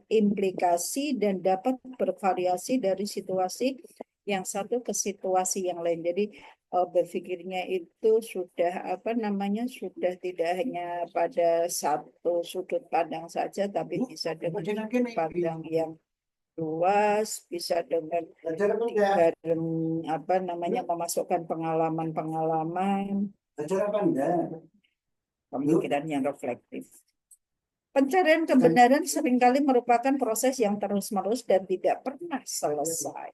A: implikasi dan dapat bervariasi dari situasi yang satu ke situasi yang lain. Jadi berpikirnya itu sudah apa namanya sudah tidak hanya pada satu sudut pandang saja, tapi bisa dengan sudut pandang yang luas, bisa dengan apa namanya memasukkan pengalaman-pengalaman, pemikiran yang reflektif. Pencarian kebenaran seringkali merupakan proses yang terus-menerus dan tidak pernah selesai.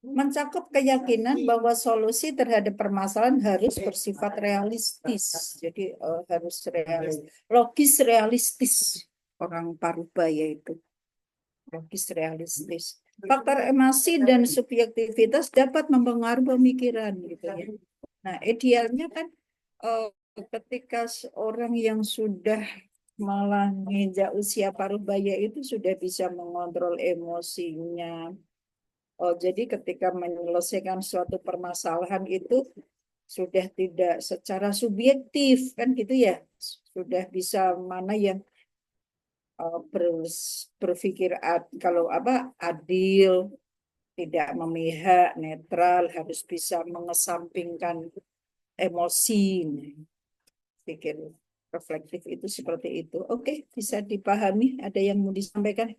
A: Mencakup keyakinan bahwa solusi terhadap permasalahan harus bersifat realistis. Jadi harus logis realistis. Orang Parubaya itu logis realistis. Faktor emosi dan subjektivitas dapat mempengaruhi pemikiran gitu ya. Nah, idealnya kan ketika seorang yang sudah malah menginjak usia parubaya itu sudah bisa mengontrol emosinya. Jadi ketika menyelesaikan suatu permasalahan itu sudah tidak secara subjektif kan gitu ya. Sudah bisa mana yang berpikir kalau apa adil, tidak memihak, netral, harus bisa mengesampingkan emosi. Pikir reflektif itu seperti itu. Oke, bisa dipahami. Ada yang mau disampaikan?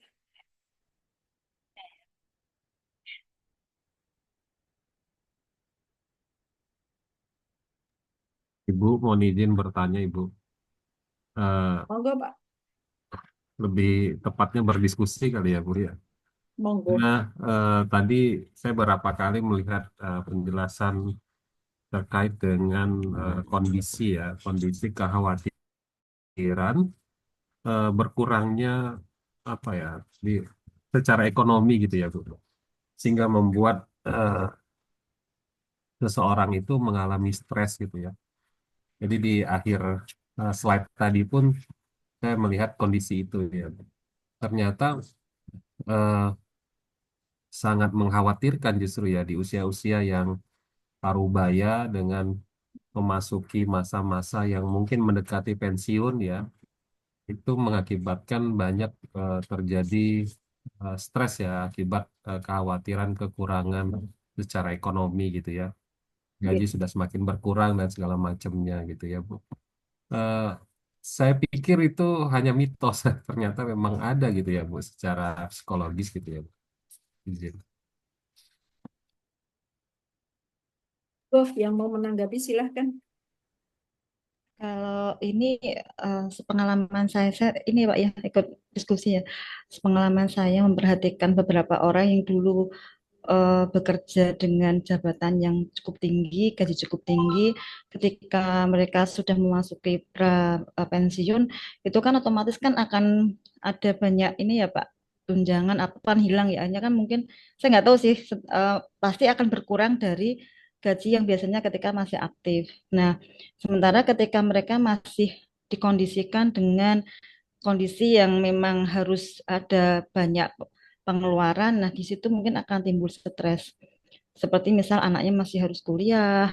B: Ibu mau izin bertanya, Ibu. Eh,
A: Monggo, Pak.
B: Lebih tepatnya berdiskusi kali ya, Bu ya.
A: Monggo.
B: Nah, tadi saya beberapa kali melihat penjelasan terkait dengan kondisi ya, kondisi kekhawatiran berkurangnya apa ya, di secara ekonomi gitu ya, Bu. Sehingga membuat seseorang itu mengalami stres gitu ya. Jadi di akhir slide tadi pun saya melihat kondisi itu ya. Ternyata eh, sangat mengkhawatirkan justru ya di usia-usia yang parubaya dengan memasuki masa-masa yang mungkin mendekati pensiun ya, itu mengakibatkan banyak terjadi stres ya akibat kekhawatiran kekurangan secara ekonomi gitu ya.
A: Ya.
B: Gaji sudah semakin berkurang dan segala macamnya gitu ya, Bu. Eh, saya pikir itu hanya mitos, ternyata memang ada gitu ya, Bu, secara psikologis gitu ya, Bu. Izin.
A: Prof, yang mau menanggapi silahkan.
C: Kalau ini sepengalaman saya ini Pak ya ikut diskusi ya. Sepengalaman saya memperhatikan beberapa orang yang dulu bekerja dengan jabatan yang cukup tinggi, gaji cukup tinggi, ketika mereka sudah memasuki pensiun, itu kan otomatis kan akan ada banyak ini ya Pak, tunjangan apa kan hilang ya, hanya kan mungkin saya nggak tahu sih, pasti akan berkurang dari gaji yang biasanya ketika masih aktif. Nah, sementara ketika mereka masih dikondisikan dengan kondisi yang memang harus ada banyak pengeluaran. Nah, di situ mungkin akan timbul stres. Seperti misal anaknya masih harus kuliah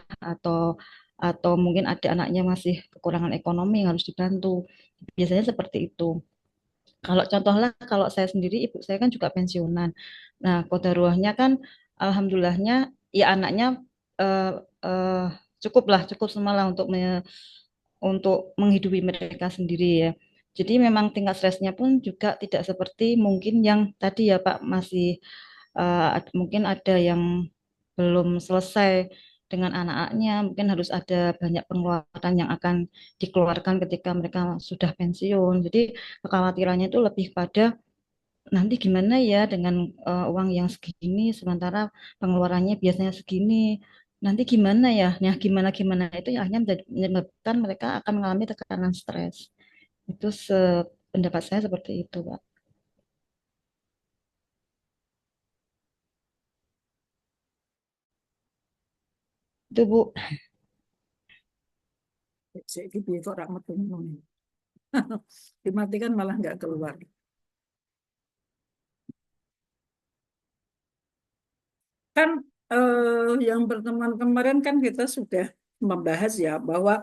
C: atau mungkin ada anaknya masih kekurangan ekonomi yang harus dibantu. Biasanya seperti itu. Kalau contohnya kalau saya sendiri ibu saya kan juga pensiunan. Nah, kodaruahnya kan alhamdulillahnya ya anaknya eh, eh, cukup semua lah untuk menghidupi mereka sendiri ya. Jadi memang tingkat stresnya pun juga tidak seperti mungkin yang tadi ya Pak masih mungkin ada yang belum selesai dengan anak-anaknya, mungkin harus ada banyak pengeluaran yang akan dikeluarkan ketika mereka sudah pensiun. Jadi kekhawatirannya itu lebih pada nanti gimana ya dengan uang yang segini, sementara pengeluarannya biasanya segini. Nanti gimana ya? Nah, gimana itu yang akhirnya menyebabkan mereka akan mengalami tekanan stres. Itu pendapat saya seperti itu, Pak. Itu Bu.
A: Saya gitu kok rak metu ngono. Dimatikan malah nggak keluar. Kan yang pertemuan kemarin kan kita sudah membahas ya bahwa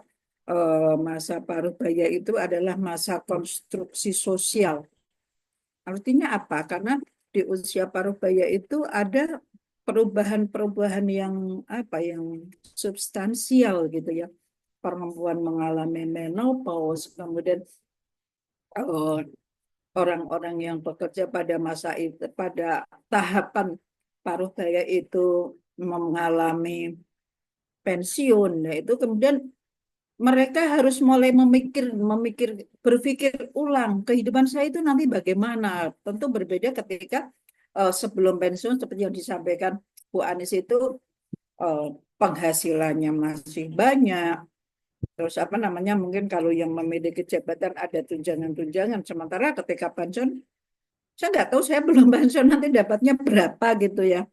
A: masa parubaya itu adalah masa konstruksi sosial. Artinya apa? Karena di usia parubaya itu ada perubahan-perubahan yang apa yang substansial gitu ya. Perempuan mengalami menopause, kemudian eh, orang-orang yang bekerja pada masa itu, pada tahapan paruh baya itu mengalami pensiun, nah itu kemudian mereka harus mulai berpikir ulang kehidupan saya itu nanti bagaimana. Tentu berbeda ketika sebelum pensiun seperti yang disampaikan Bu Anies itu eh, penghasilannya masih banyak. Terus apa namanya mungkin kalau yang memiliki jabatan ada tunjangan-tunjangan. Sementara ketika pensiun saya nggak tahu, saya belum pensiun nanti dapatnya berapa gitu ya.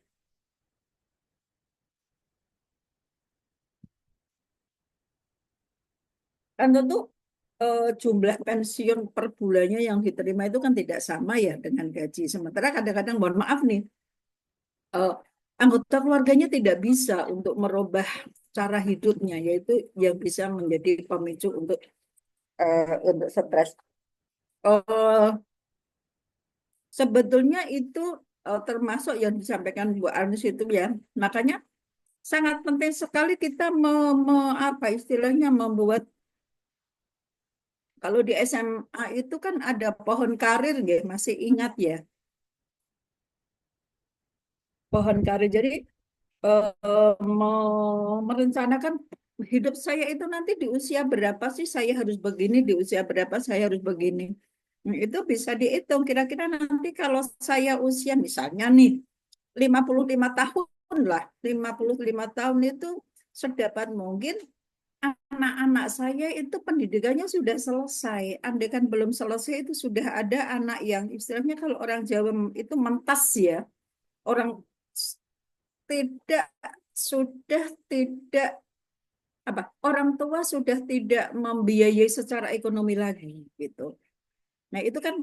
A: Kan tentu jumlah pensiun per bulannya yang diterima itu kan tidak sama ya dengan gaji. Sementara kadang-kadang, mohon maaf nih, eh, anggota keluarganya tidak bisa untuk merubah cara hidupnya, yaitu yang bisa menjadi pemicu untuk stres. Eh, Sebetulnya itu termasuk yang disampaikan Bu Anies itu ya. Makanya sangat penting sekali kita apa istilahnya membuat, kalau di SMA itu kan ada pohon karir ya, masih ingat ya, pohon karir. Jadi merencanakan hidup saya itu nanti di usia berapa sih saya harus begini, di usia berapa saya harus begini. Nah, itu bisa dihitung kira-kira nanti kalau saya usia misalnya nih 55 tahun lah, 55 tahun itu sedapat mungkin anak-anak saya itu pendidikannya sudah selesai. Andai kan belum selesai itu sudah ada anak yang istilahnya kalau orang Jawa itu mentas ya. Orang tidak sudah tidak apa orang tua sudah tidak membiayai secara ekonomi lagi gitu. Nah, itu kan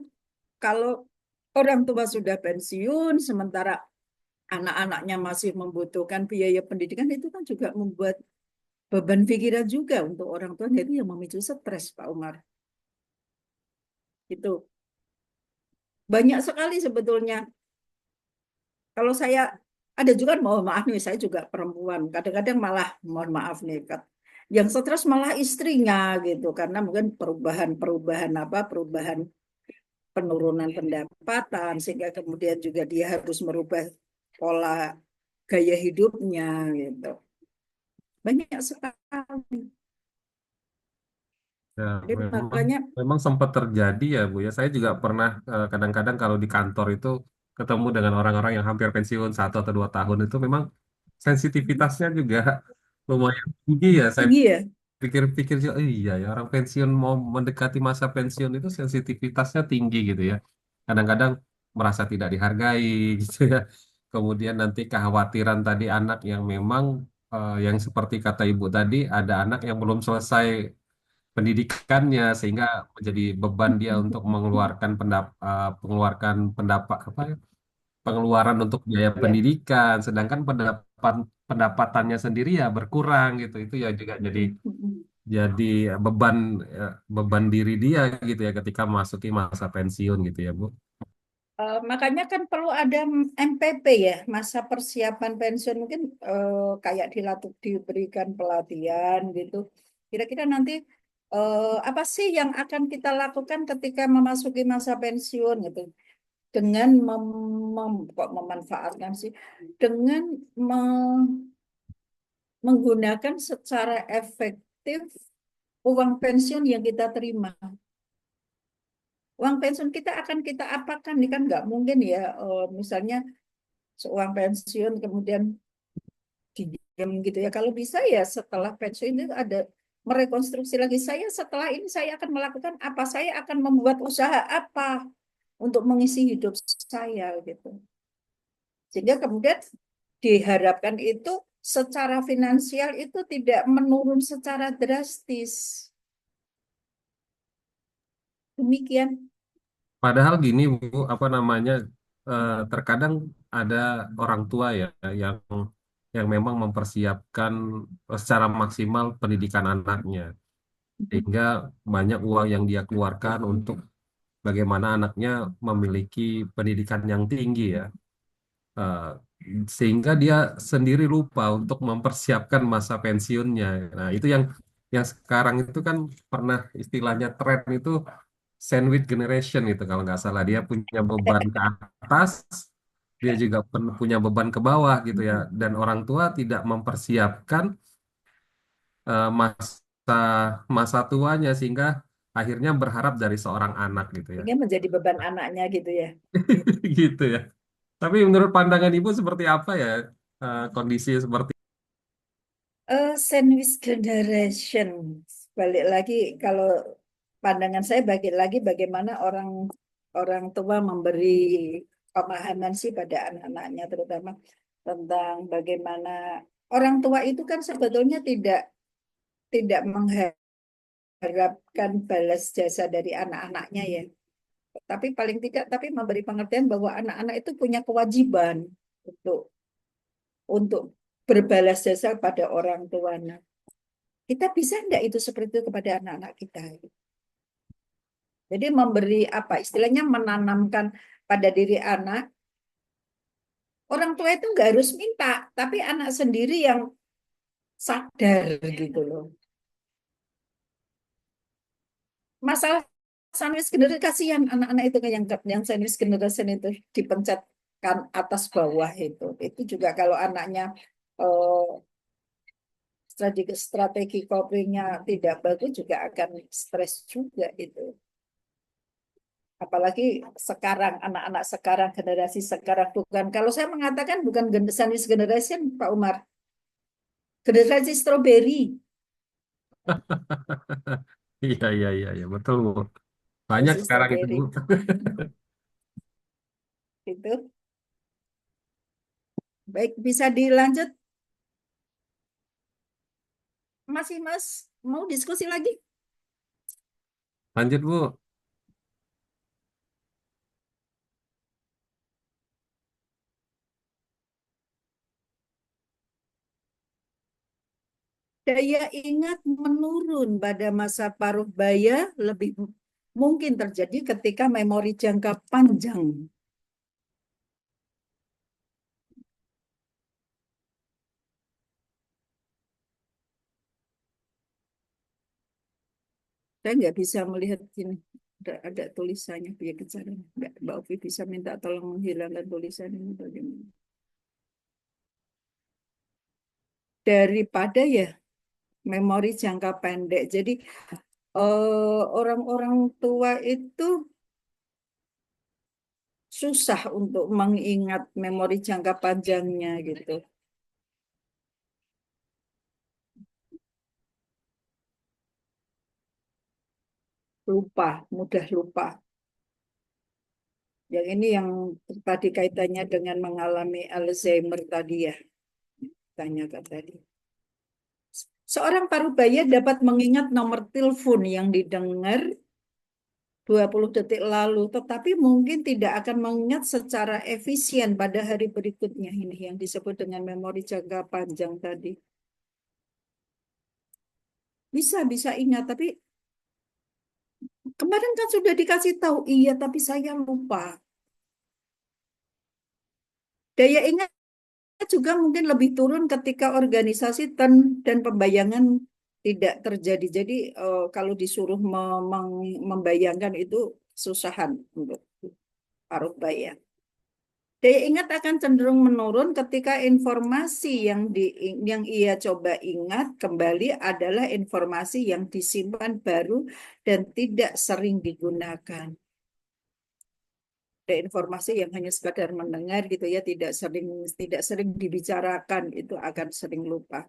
A: kalau orang tua sudah pensiun sementara anak-anaknya masih membutuhkan biaya pendidikan, itu kan juga membuat beban pikiran juga untuk orang tua, itu yang memicu stres, Pak Umar. Itu banyak sekali sebetulnya. Kalau saya ada juga, mohon maaf nih, saya juga perempuan. Kadang-kadang malah, mohon maaf nih, yang stres malah istrinya gitu, karena mungkin perubahan-perubahan apa, perubahan penurunan pendapatan, sehingga kemudian juga dia harus merubah pola gaya hidupnya gitu. Banyak sekali.
B: Ya,
A: Jadi
B: memang
A: makanya
B: memang sempat terjadi ya Bu ya. Saya juga pernah kadang-kadang kalau di kantor itu ketemu dengan orang-orang yang hampir pensiun 1 atau 2 tahun itu memang sensitivitasnya juga lumayan tinggi ya. Saya
A: tinggi ya.
B: pikir-pikir juga, "Oh iya ya orang pensiun mau mendekati masa pensiun itu sensitivitasnya tinggi gitu ya. Kadang-kadang merasa tidak dihargai gitu ya. Kemudian nanti kekhawatiran tadi anak yang memang yang seperti kata Ibu tadi ada anak yang belum selesai pendidikannya sehingga menjadi beban dia untuk mengeluarkan pendapat apa ya, pengeluaran untuk biaya
A: Ya.
B: pendidikan sedangkan pendapatannya sendiri ya berkurang gitu itu ya juga jadi beban diri dia gitu ya ketika memasuki masa pensiun gitu ya Bu.
A: Makanya kan perlu ada MPP ya, masa persiapan pensiun, mungkin kayak diberikan pelatihan gitu. Kira-kira nanti apa sih yang akan kita lakukan ketika memasuki masa pensiun gitu, dengan kok memanfaatkan sih, dengan menggunakan secara efektif uang pensiun yang kita terima. Uang pensiun kita akan kita apakan? Ini kan nggak mungkin ya, misalnya seuang pensiun kemudian didiam gitu ya. Kalau bisa ya setelah pensiun itu ada merekonstruksi lagi. Saya setelah ini saya akan melakukan apa? Saya akan membuat usaha apa untuk mengisi hidup saya gitu. Sehingga kemudian diharapkan itu secara finansial itu tidak menurun secara drastis. Demikian.
B: Padahal gini Bu, apa namanya, terkadang ada orang tua ya yang memang mempersiapkan secara maksimal pendidikan anaknya, sehingga banyak uang yang dia keluarkan untuk bagaimana anaknya memiliki pendidikan yang tinggi ya. Eh, Sehingga dia sendiri lupa untuk mempersiapkan masa pensiunnya. Nah, itu yang sekarang itu kan pernah istilahnya tren itu sandwich generation itu kalau nggak salah. Dia punya beban ke atas, dia juga punya beban ke bawah gitu ya. Dan orang tua tidak mempersiapkan masa masa tuanya sehingga akhirnya berharap dari seorang anak gitu ya.
A: Sehingga menjadi beban anaknya gitu ya.
B: Gitu ya. Tapi menurut pandangan Ibu seperti apa ya kondisi seperti
A: Sandwich generation. Balik lagi kalau pandangan saya bagi lagi bagaimana orang orang tua memberi pemahaman sih pada anak-anaknya terutama tentang bagaimana orang tua itu kan sebetulnya tidak mengharapkan balas jasa dari anak-anaknya ya. Tapi paling tidak tapi memberi pengertian bahwa anak-anak itu punya kewajiban untuk untuk berbalas jasa pada orang tuanya. Kita bisa enggak itu seperti itu kepada anak-anak kita? Jadi memberi apa istilahnya menanamkan pada diri anak, orang tua itu enggak harus minta, tapi anak sendiri yang sadar gitu loh. Masalah sandwich generation kasihan anak-anak itu yang sandwich generation itu dipencetkan atas bawah itu. Itu juga kalau anaknya eh, strategi copingnya tidak bagus juga akan stres juga itu. Apalagi sekarang anak-anak sekarang generasi sekarang bukan kalau saya mengatakan bukan sandwich generation Pak Umar, generasi stroberi
B: iya iya iya iya betul Bu. Banyak
A: generasi
B: sekarang itu
A: stroberi
B: Bu.
A: itu baik bisa dilanjut masih Mas mau diskusi lagi.
B: Lanjut Bu.
A: Daya ingat menurun pada masa paruh baya lebih mungkin terjadi ketika memori jangka panjang. Saya nggak bisa melihat ini. Ada tulisannya biar bicara. Nggak, Mbak Ovi bisa minta tolong menghilangkan tulisan ini bagaimana. Daripada ya memori jangka pendek. Jadi orang-orang tua itu susah untuk mengingat memori jangka panjangnya gitu. Lupa, mudah lupa. Yang ini yang tadi kaitannya dengan mengalami Alzheimer tadi ya, tanyakan tadi. Seorang parubaya dapat mengingat nomor telepon yang didengar 20 detik lalu, tetapi mungkin tidak akan mengingat secara efisien pada hari berikutnya. Ini yang disebut dengan memori jangka panjang tadi. Bisa ingat, tapi kemarin kan sudah dikasih tahu, iya, tapi saya lupa. Daya ingat juga mungkin lebih turun ketika organisasi dan pembayangan tidak terjadi. Jadi kalau disuruh membayangkan itu susahan untuk paruh baya. Daya ingat akan cenderung menurun ketika informasi yang ia coba ingat kembali adalah informasi yang disimpan baru dan tidak sering digunakan. Ada informasi yang hanya sekadar mendengar gitu ya, tidak sering dibicarakan, itu akan sering lupa.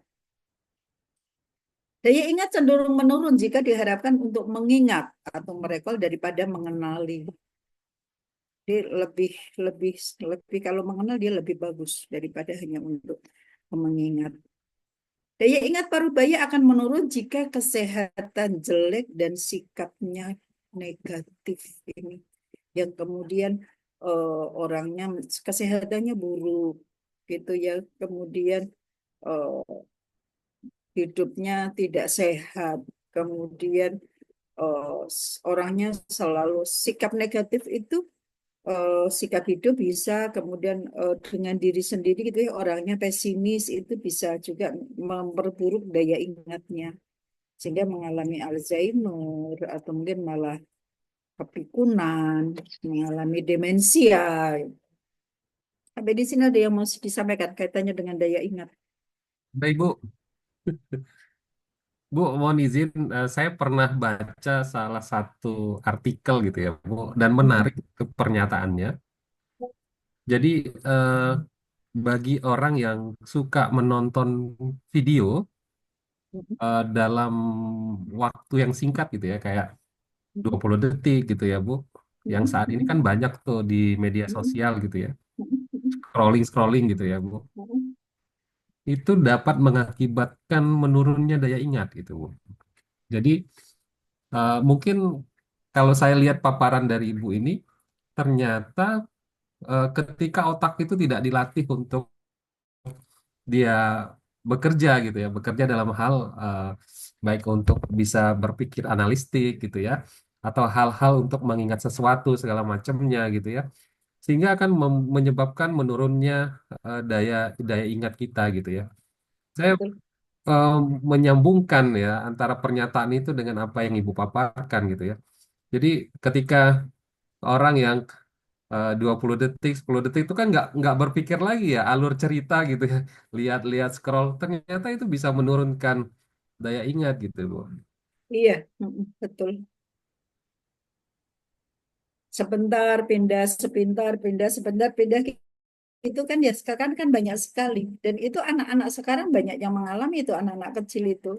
A: Daya ingat cenderung menurun jika diharapkan untuk mengingat atau merekol daripada mengenali. Dia lebih lebih lebih kalau mengenal dia lebih bagus daripada hanya untuk mengingat. Daya ingat parubaya akan menurun jika kesehatan jelek dan sikapnya negatif ini. Yang kemudian orangnya kesehatannya buruk gitu ya. Kemudian eh, hidupnya tidak sehat. Kemudian orangnya selalu sikap negatif itu sikap hidup bisa, kemudian dengan diri sendiri gitu ya, orangnya pesimis itu bisa juga memperburuk daya ingatnya sehingga mengalami Alzheimer atau mungkin malah kepikunan, mengalami demensia. Sampai di sini ada yang mau disampaikan kaitannya dengan daya ingat.
B: Baik, Bu. Bu, mohon izin, saya pernah baca salah satu artikel gitu ya, Bu, dan menarik ke pernyataannya. Jadi, bagi orang yang suka menonton video dalam waktu yang singkat gitu ya, kayak 20 detik gitu ya, Bu, yang saat ini kan banyak tuh di media sosial gitu ya, scrolling-scrolling gitu ya, Bu, itu dapat mengakibatkan menurunnya daya ingat gitu, Bu. Jadi, mungkin kalau saya lihat paparan dari Ibu ini, ternyata ketika otak itu tidak dilatih untuk dia bekerja gitu ya, bekerja dalam hal baik untuk bisa berpikir analistik gitu ya, atau hal-hal untuk mengingat sesuatu segala macamnya gitu ya, sehingga akan menyebabkan menurunnya daya daya ingat kita gitu ya. Saya
A: Betul.
B: eh, menyambungkan ya antara pernyataan itu dengan apa yang Ibu paparkan gitu ya. Jadi ketika orang yang 20 detik, 10 detik itu kan nggak berpikir lagi ya alur cerita gitu ya. Lihat-lihat scroll, ternyata itu bisa menurunkan daya ingat gitu, Bu.
A: Iya, betul. Sebentar pindah, sebentar pindah, sebentar pindah itu kan ya sekarang kan banyak sekali dan itu anak-anak sekarang banyak yang mengalami itu anak-anak kecil itu.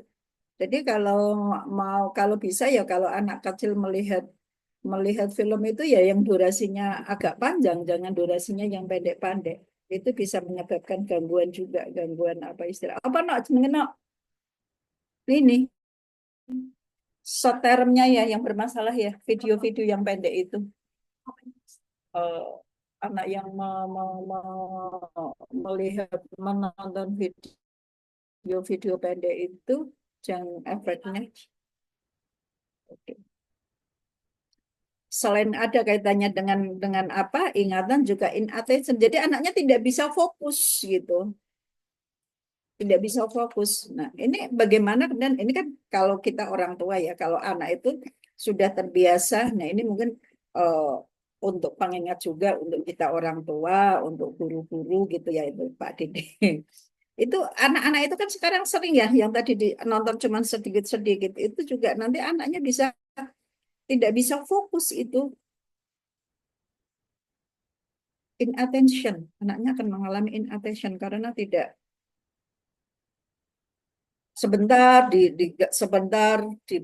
A: Jadi kalau bisa ya kalau anak kecil melihat melihat film itu ya yang durasinya agak panjang, jangan durasinya yang pendek-pendek. Itu bisa menyebabkan gangguan juga, gangguan apa istilah. Apa nak mengenal ini short termnya ya yang bermasalah ya, video-video yang pendek itu. Eh, anak yang melihat menonton video-video pendek itu jangan efeknya. Oke. Selain ada kaitannya dengan apa ingatan juga inattention. Jadi anaknya tidak bisa fokus gitu, tidak bisa fokus. Nah ini bagaimana dan ini kan kalau kita orang tua ya, kalau anak itu sudah terbiasa. Nah ini mungkin eh, untuk pengingat juga untuk kita orang tua, untuk guru-guru gitu ya itu Pak Dede. Itu anak-anak itu kan sekarang sering ya yang tadi nonton cuman sedikit-sedikit itu juga nanti anaknya bisa tidak bisa fokus itu inattention. Anaknya akan mengalami inattention karena tidak sebentar sebentar di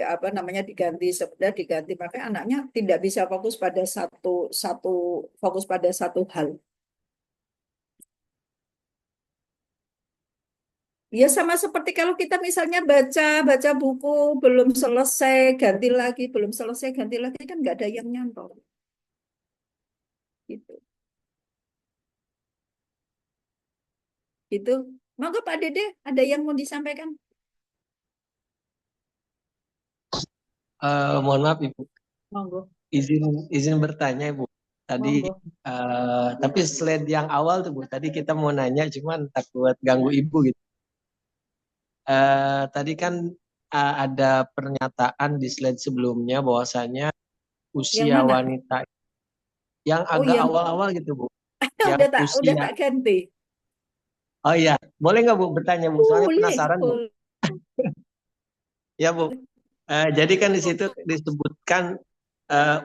A: apa namanya diganti sebentar diganti maka anaknya tidak bisa fokus pada satu satu fokus pada satu hal. Ya sama seperti kalau kita misalnya baca baca buku belum selesai ganti lagi belum selesai ganti lagi kan nggak ada yang nyantol gitu. Gitu. Monggo Pak Dede ada yang mau disampaikan?
D: Mohon maaf Ibu,
A: Monggo,
D: izin izin bertanya Ibu. Tadi
A: monggo.
D: tapi slide yang awal tuh Bu, tadi kita mau nanya cuman takut ganggu Ibu gitu. Tadi kan ada pernyataan di slide sebelumnya bahwasanya
A: Yang
D: usia
A: mana?
D: wanita yang
A: Oh
D: agak
A: yang
D: awal-awal gitu Bu, yang
A: udah
D: usia.
A: tak ganti.
D: Oh iya, boleh nggak Bu bertanya Bu? Soalnya
A: Boleh,
D: penasaran Bu.
A: boleh.
D: Ya Bu, jadi kan di situ disebutkan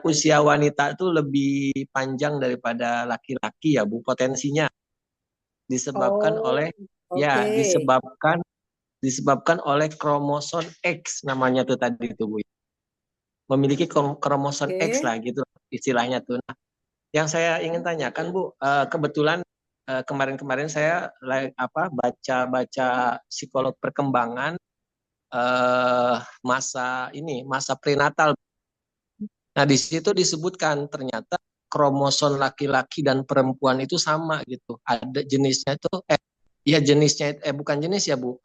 D: usia wanita itu lebih panjang daripada laki-laki ya Bu, potensinya disebabkan
A: Oh,
D: oleh ya
A: oke.
D: disebabkan oleh kromosom X namanya tuh tadi itu Bu. Memiliki kromosom X
A: Oke.
D: lah gitu istilahnya tuh. Nah, yang saya ingin tanyakan Bu, kebetulan kemarin-kemarin saya baca psikolog perkembangan masa prenatal. Nah, di situ disebutkan ternyata kromosom laki-laki dan perempuan itu sama gitu. Ada jenisnya itu ya jenisnya bukan jenis ya, Bu.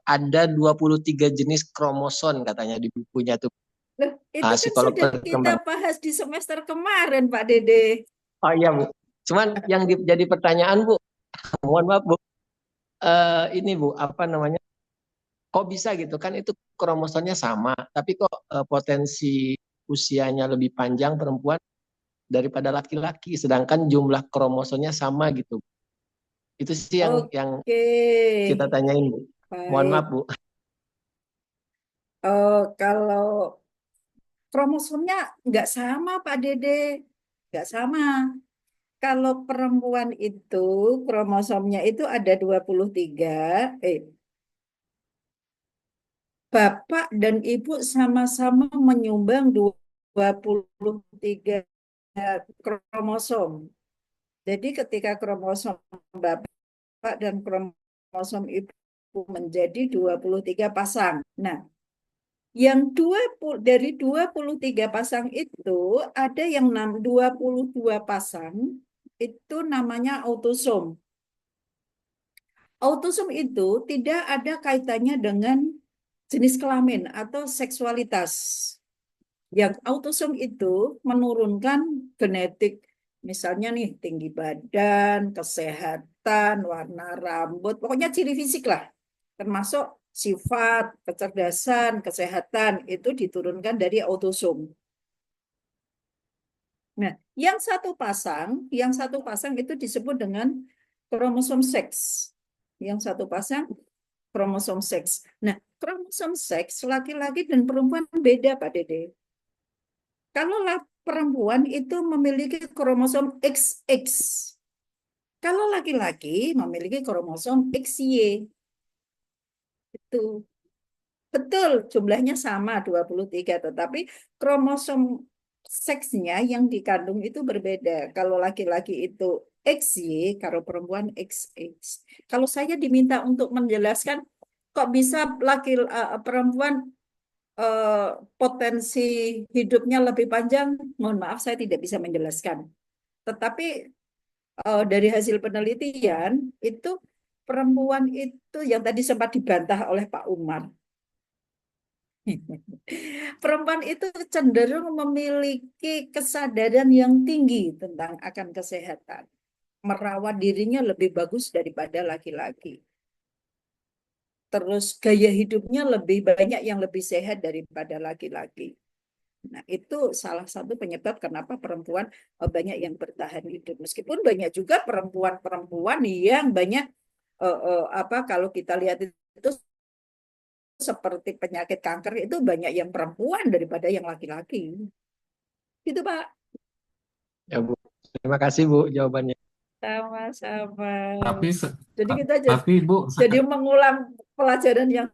D: Ada 23 jenis kromosom katanya di bukunya tuh.
A: Loh, itu kan
D: Psikolog
A: sudah kita
D: perkembangan.
A: bahas di semester kemarin, Pak Dede.
D: Oh iya, Bu. Cuman yang jadi pertanyaan, Bu, mohon maaf, Bu. Ini, Bu, apa namanya? Kok bisa gitu kan itu kromosomnya sama, tapi kok potensi usianya lebih panjang perempuan daripada laki-laki, sedangkan jumlah kromosomnya sama gitu. Itu sih yang
A: Oke,
D: kita tanyain, Bu. Mohon maaf,
A: baik.
D: Bu.
A: Kalau kromosomnya nggak sama, Pak Dede. Nggak sama. Kalau perempuan itu kromosomnya itu ada 23. Bapak dan Ibu sama-sama menyumbang 23 kromosom. Jadi ketika kromosom Bapak dan kromosom Ibu menjadi 23 pasang. Nah, yang dari 23 pasang itu ada yang 22 pasang itu namanya autosom. Autosom itu tidak ada kaitannya dengan jenis kelamin atau seksualitas. Yang autosom itu menurunkan genetik, misalnya nih tinggi badan, kesehatan, warna rambut, pokoknya ciri fisik lah, termasuk sifat, kecerdasan, kesehatan itu diturunkan dari autosom. Nah, yang satu pasang itu disebut dengan kromosom seks. Yang satu pasang kromosom seks. Nah, kromosom seks laki-laki dan perempuan beda, Pak Dede. Kalau perempuan itu memiliki kromosom XX. Kalau laki-laki memiliki kromosom XY. Itu. Betul, jumlahnya sama 23, tetapi kromosom seksnya yang dikandung itu berbeda. Kalau laki-laki itu XY, kalau perempuan XX. Kalau saya diminta untuk menjelaskan kok bisa perempuan potensi hidupnya lebih panjang, mohon maaf saya tidak bisa menjelaskan. Tetapi dari hasil penelitian itu perempuan itu yang tadi sempat dibantah oleh Pak Umar. Perempuan itu cenderung memiliki kesadaran yang tinggi tentang akan kesehatan. Merawat dirinya lebih bagus daripada laki-laki. Terus gaya hidupnya lebih banyak yang lebih sehat daripada laki-laki. Nah, itu salah satu penyebab kenapa perempuan banyak yang bertahan hidup. Meskipun banyak juga perempuan-perempuan yang banyak kalau kita lihat itu seperti penyakit kanker itu banyak yang perempuan daripada yang laki-laki. Gitu, Pak.
D: Ya, Bu. Terima kasih, Bu, jawabannya.
A: Sama-sama.
B: Tapi
A: Jadi kita
B: tapi Bu,
A: jadi mengulang pelajaran yang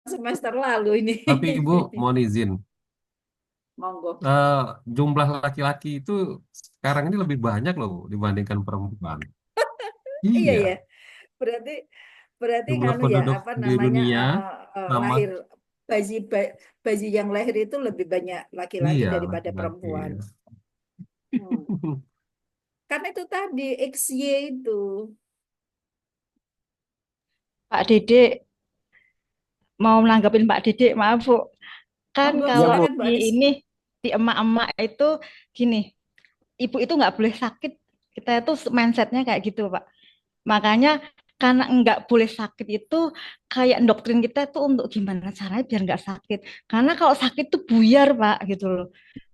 A: semester lalu ini.
B: tapi Ibu mohon izin,
A: Monggo.
B: jumlah laki-laki itu sekarang ini lebih banyak loh Bu, dibandingkan perempuan.
A: Iya
B: Iya,
A: ya. Berarti
B: jumlah
A: nganu ya
B: penduduk
A: apa
B: di
A: namanya
B: dunia sama
A: lahir bayi bayi yang lahir itu lebih banyak laki-laki
B: iya
A: daripada
B: laki-laki.
A: perempuan. Karena itu tadi XY itu.
C: Pak Dedek mau menanggapin Pak Dedek, maaf Bu. Kan
A: Monggo
D: Ya,
C: kalau
D: Bu.
A: silakan Mbak
C: di
A: Anis.
C: ini di emak-emak itu gini, ibu itu nggak boleh sakit. Kita itu mindsetnya kayak gitu, Pak. Makanya karena nggak boleh sakit itu kayak doktrin kita itu untuk gimana caranya biar nggak sakit. Karena kalau sakit tuh buyar, Pak, gitu loh.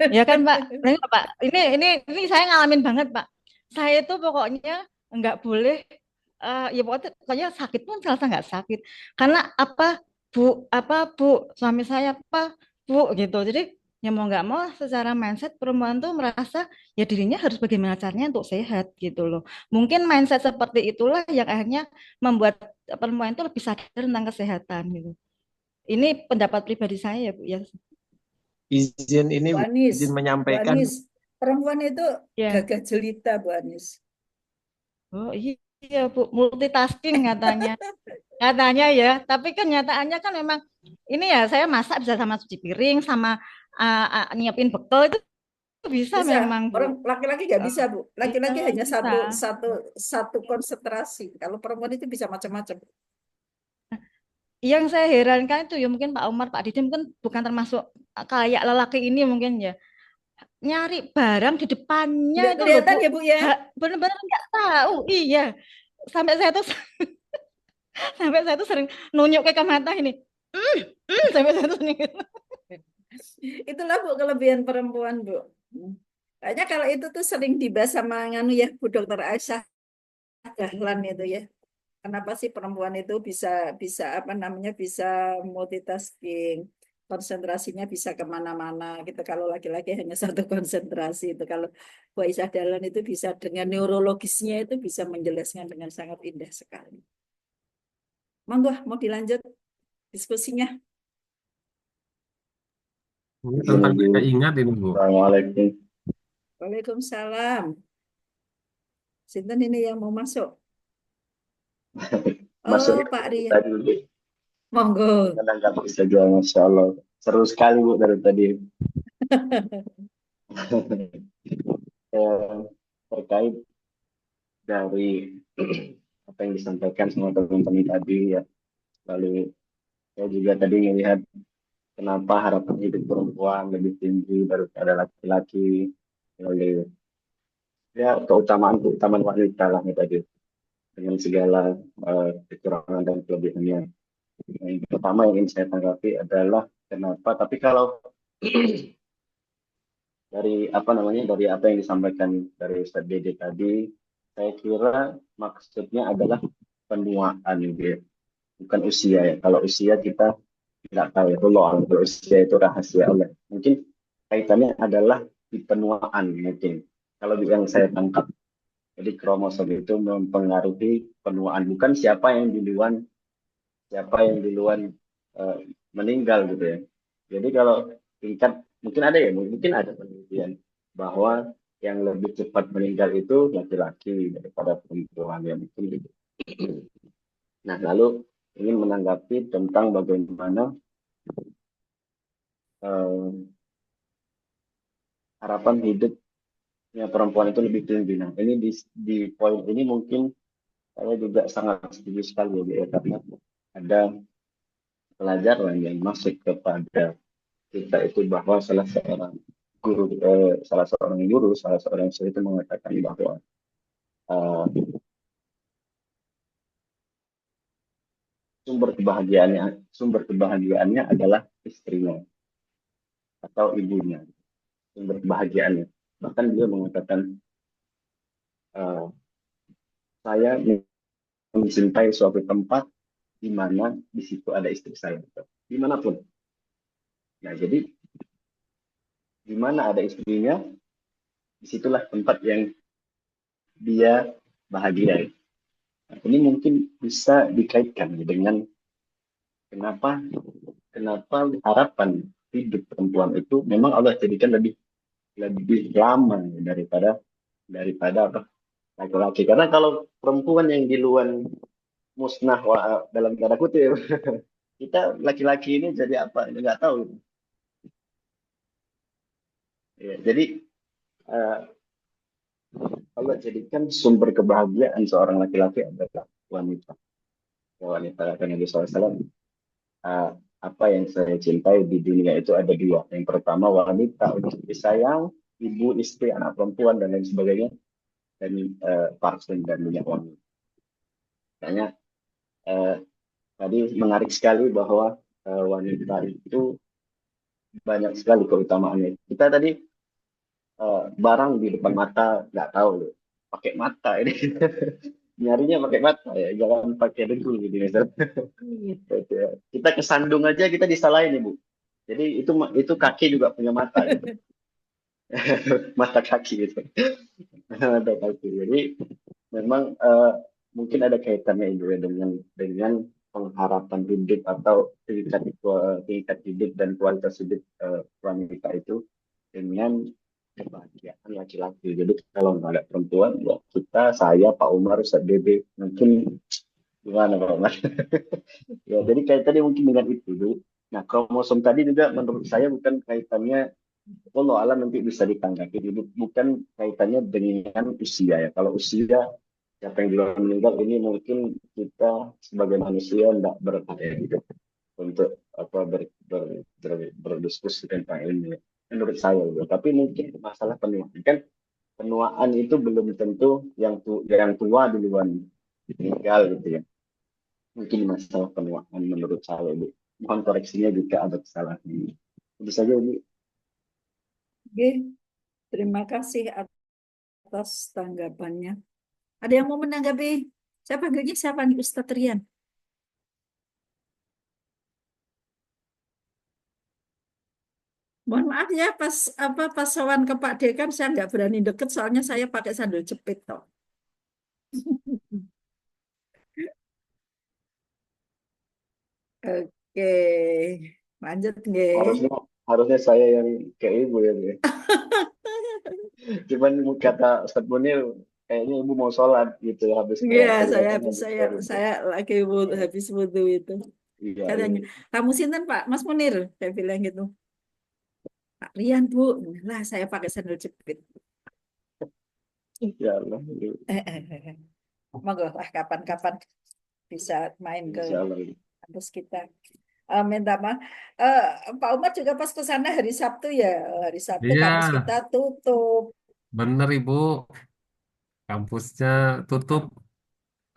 C: Ya kan, Pak? Nah, ini, Pak, ini saya ngalamin banget, Pak. Saya itu pokoknya nggak boleh ya pokoknya sakit pun serasa nggak sakit. Karena Bu, suami saya apa, Bu, gitu. Jadi ya mau nggak mau secara mindset perempuan tuh merasa ya dirinya harus bagaimana caranya untuk sehat gitu loh. Mungkin mindset seperti itulah yang akhirnya membuat perempuan itu lebih sadar tentang kesehatan gitu. Ini pendapat pribadi saya ya Bu ya.
D: Izin ini,
A: Bu
D: Bu.
A: Anis,
D: Izin
A: Bu
D: menyampaikan.
A: Anis, perempuan itu
C: Ya.
A: gagah jelita, Bu Anis.
C: Oh iya. iya Bu, multitasking katanya. Katanya ya, tapi kenyataannya kan memang ini ya saya masak bisa sama cuci piring sama nyiapin bekal itu bisa
A: Bisa.
C: memang Bu.
A: Orang laki-laki nggak
C: Eh,
A: bisa, Bu.
C: iya
A: Laki-laki hanya
C: bisa.
A: satu satu satu konsentrasi. Kalau perempuan itu bisa macam-macam.
C: Yang saya herankan itu ya mungkin Pak Umar, Pak Didi mungkin bukan termasuk kayak lelaki ini mungkin ya. Nyari barang di depannya
A: Nggak
C: itu loh Bu.
A: kelihatan ya, Bu ya?
C: Benar-benar nggak tahu. Iya. Sampai saya tuh sampai saya tuh sering nunjuk ke mata ini. Sampai saya tuh sering gitu.
A: Itulah Bu kelebihan perempuan, Bu. Kayaknya kalau itu tuh sering dibahas sama nganu ya, Bu Dokter Aisyah Dahlan itu ya. Kenapa sih perempuan itu bisa bisa apa namanya bisa multitasking, konsentrasinya bisa kemana-mana gitu. Kalau laki-laki hanya satu konsentrasi itu. Kalau Bu Aisyah Dahlan itu bisa dengan neurologisnya itu bisa menjelaskan dengan sangat indah sekali. Monggo, mau dilanjut diskusinya.
B: Ini tentang
E: Bu.
B: daya ingat ini Bu.
E: Assalamualaikum.
A: Waalaikumsalam. Sinten ini yang mau masuk?
E: Masuk
A: Oh, Pak Ria.
E: tadi Bu.
A: Monggo.
E: Menanggapi saja, Masya Allah. Seru sekali Bu dari tadi. Terkait dari apa yang disampaikan sama teman-teman tadi ya. Lalu saya juga tadi melihat kenapa harapan hidup perempuan lebih tinggi daripada laki-laki. Lalu ya keutamaan wanita lah ya tadi dengan segala kekurangan dan kelebihannya. Yang pertama yang ingin saya tanggapi adalah kenapa, tapi kalau dari apa yang disampaikan dari Ustadz Dede tadi, saya kira maksudnya adalah penuaan gitu ya, bukan usia ya. Kalau usia kita tidak tahu ya, kalau usia itu rahasia Allah. Mungkin kaitannya adalah di penuaan mungkin. Kalau yang saya tangkap, jadi kromosom itu mempengaruhi penuaan, bukan siapa yang duluan eh, meninggal gitu ya. Jadi kalau tingkat mungkin ada penelitian bahwa yang lebih cepat meninggal itu laki-laki daripada perempuan ya mungkin gitu. Nah, lalu ingin menanggapi tentang bagaimana eh, harapan hidupnya perempuan itu lebih tinggi. Nah, ini di poin ini mungkin saya juga sangat setuju sekali ya, karena ada pelajaran yang masuk kepada kita itu bahwa salah seorang guru itu mengatakan bahwa uh, sumber kebahagiaannya adalah istrinya atau ibunya, sumber kebahagiaannya. Bahkan dia mengatakan uh, saya mencintai suatu tempat di mana di situ ada istri saya, dimanapun. Nah, jadi di mana ada istrinya, disitulah tempat yang dia bahagia. Nah, ini mungkin bisa dikaitkan dengan kenapa harapan hidup perempuan itu memang Allah jadikan lebih lebih lama daripada apa laki-laki. Karena kalau perempuan yang di luar musnah dalam tanda kutip, kita laki-laki ini jadi apa? Nggak tahu. Ya, jadi eh, Allah jadikan sumber kebahagiaan seorang laki-laki adalah wanita. Wanita kata Nabi SAW, apa yang saya cintai di dunia itu ada dua. Yang pertama wanita untuk disayang, ibu, istri, anak perempuan dan lain sebagainya, dan parfum dan minyak wangi. Makanya tadi menarik sekali bahwa wanita itu banyak sekali keutamaannya. Kita tadi barang di depan mata nggak tahu loh, pakai mata ini nyarinya pakai mata ya, jangan pakai dengkul gitu misal. Kita kesandung aja kita disalahin ibu. Jadi itu kaki juga punya mata gitu. Mata kaki gitu. Mata kaki. Jadi memang mungkin ada kaitannya itu ya dengan pengharapan hidup atau tingkat hidup dan kualitas hidup wanita itu dengan kebahagiaan laki-laki. Jadi kalau nggak ada perempuan, ya saya, Pak Umar, Ustadz Dede, mungkin gimana Pak Umar? Ya, jadi kaitannya mungkin dengan itu. Dulu. Nah, kromosom tadi juga menurut saya bukan kaitannya, Allah alam nanti bisa ditanggapi. Jadi bukan kaitannya dengan usia ya. Kalau usia, siapa yang duluan meninggal ini mungkin kita sebagai manusia tidak berhak ya gitu untuk apa berdiskusi tentang ini. Menurut saya gitu. Tapi mungkin masalah penuaan kan penuaan itu belum tentu yang tua duluan meninggal gitu ya. Mungkin masalah penuaan menurut saya Bu. Mohon koreksinya jika ada kesalahan ini. Itu saja Bu.
A: Oke, terima kasih atas tanggapannya. Ada yang mau menanggapi? Saya panggilnya siapa nih, Ustadz Rian? Mohon maaf ya, pas sowan ke Pak Dekan saya nggak berani deket, soalnya saya pakai sandal jepit toh. Oke, lanjut nggih.
E: Harusnya harusnya saya yang ke Ibu ya Bu. Cuman kata Ustadz Munir kayaknya Ibu mau sholat gitu habis
A: Iya,
E: kelihatannya habis sholat.
A: saya lagi habis wudhu itu.
E: Iya,
A: Katanya,
E: iya.
A: kamu sinten Pak? Mas Munir, saya bilang gitu. Pak Rian Bu, lah saya pakai sandal jepit.
E: Ya Allah.
A: Monggo lah kapan-kapan bisa main ke
E: Insya Allah.
A: kampus kita. Minta maaf. Eh, Pak Umar juga pas ke sana hari Sabtu ya. Hari Sabtu
B: Iya,
A: kampus kita tutup.
B: bener Ibu. Kampusnya tutup,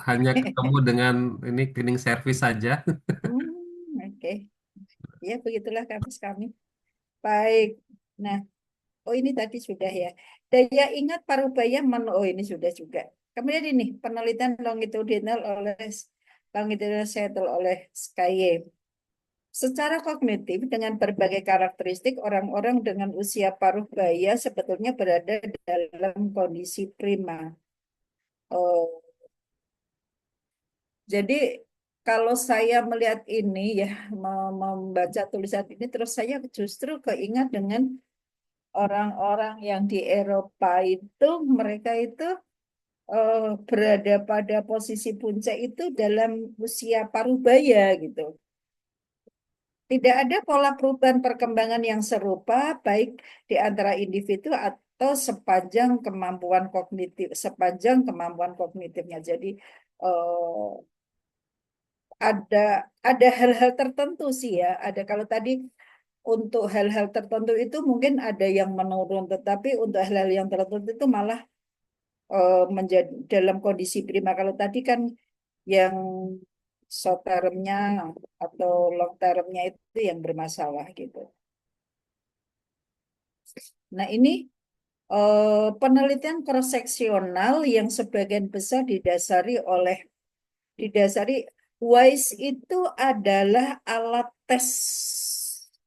B: hanya ketemu dengan ini cleaning service saja.
A: Oke. Ya, begitulah kampus kami. Baik. Nah, oh ini tadi sudah ya. Daya ingat parubaya oh ini sudah juga. Kemudian ini penelitian longitudinal settle oleh Skaye. Secara kognitif dengan berbagai karakteristik orang-orang dengan usia paruh baya sebetulnya berada dalam kondisi prima. Oh, jadi kalau saya melihat ini ya membaca tulisan ini terus saya justru keingat dengan orang-orang yang di Eropa itu mereka itu berada pada posisi puncak itu dalam usia paruh baya gitu. Tidak ada pola perubahan perkembangan yang serupa baik di antara individu atau sepanjang kemampuan kognitifnya. Jadi eh, ada hal-hal tertentu sih ya. Ada kalau tadi untuk hal-hal tertentu itu mungkin ada yang menurun, tetapi untuk hal-hal yang tertentu itu malah menjadi dalam kondisi prima. Kalau tadi kan yang short termnya atau long termnya itu yang bermasalah gitu. Nah ini penelitian cross-seksional yang sebagian besar didasari WISE itu adalah alat tes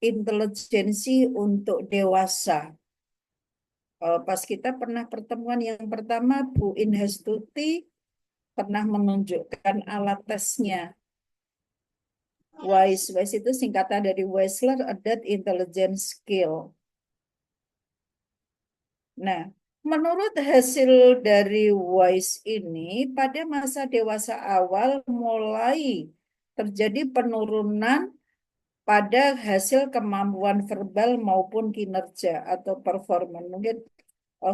A: intelijensi untuk dewasa. Pas kita pernah pertemuan yang pertama, Bu Inhestuti pernah menunjukkan alat tesnya. WISE itu singkatan dari Wechsler Adult Intelligence Skill. Nah, menurut hasil dari WISE ini, pada masa dewasa awal mulai terjadi penurunan pada hasil kemampuan verbal maupun kinerja atau performa. Mungkin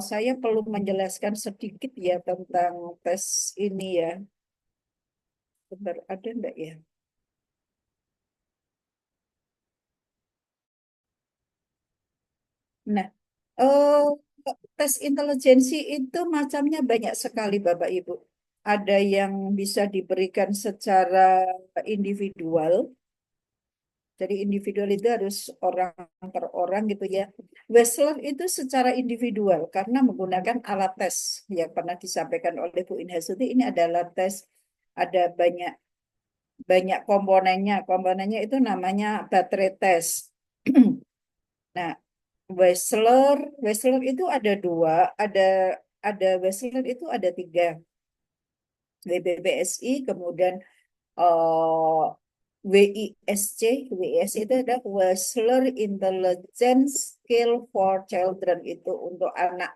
A: saya perlu menjelaskan sedikit ya tentang tes ini ya. Bentar, ada enggak ya? Nah, tes intelijensi itu macamnya banyak sekali, Bapak Ibu. Ada yang bisa diberikan secara individual. Jadi individual itu harus orang per orang gitu ya. Wechsler itu secara individual karena menggunakan alat tes yang pernah disampaikan oleh Bu Inhasuti. Ini adalah tes, ada banyak banyak komponennya. Komponennya itu namanya baterai tes. Nah, Wechsler itu ada dua, Wechsler itu ada tiga, WBBSI, kemudian eh, WISC. WISC itu adalah Wechsler Intelligence Scale for Children, itu untuk anak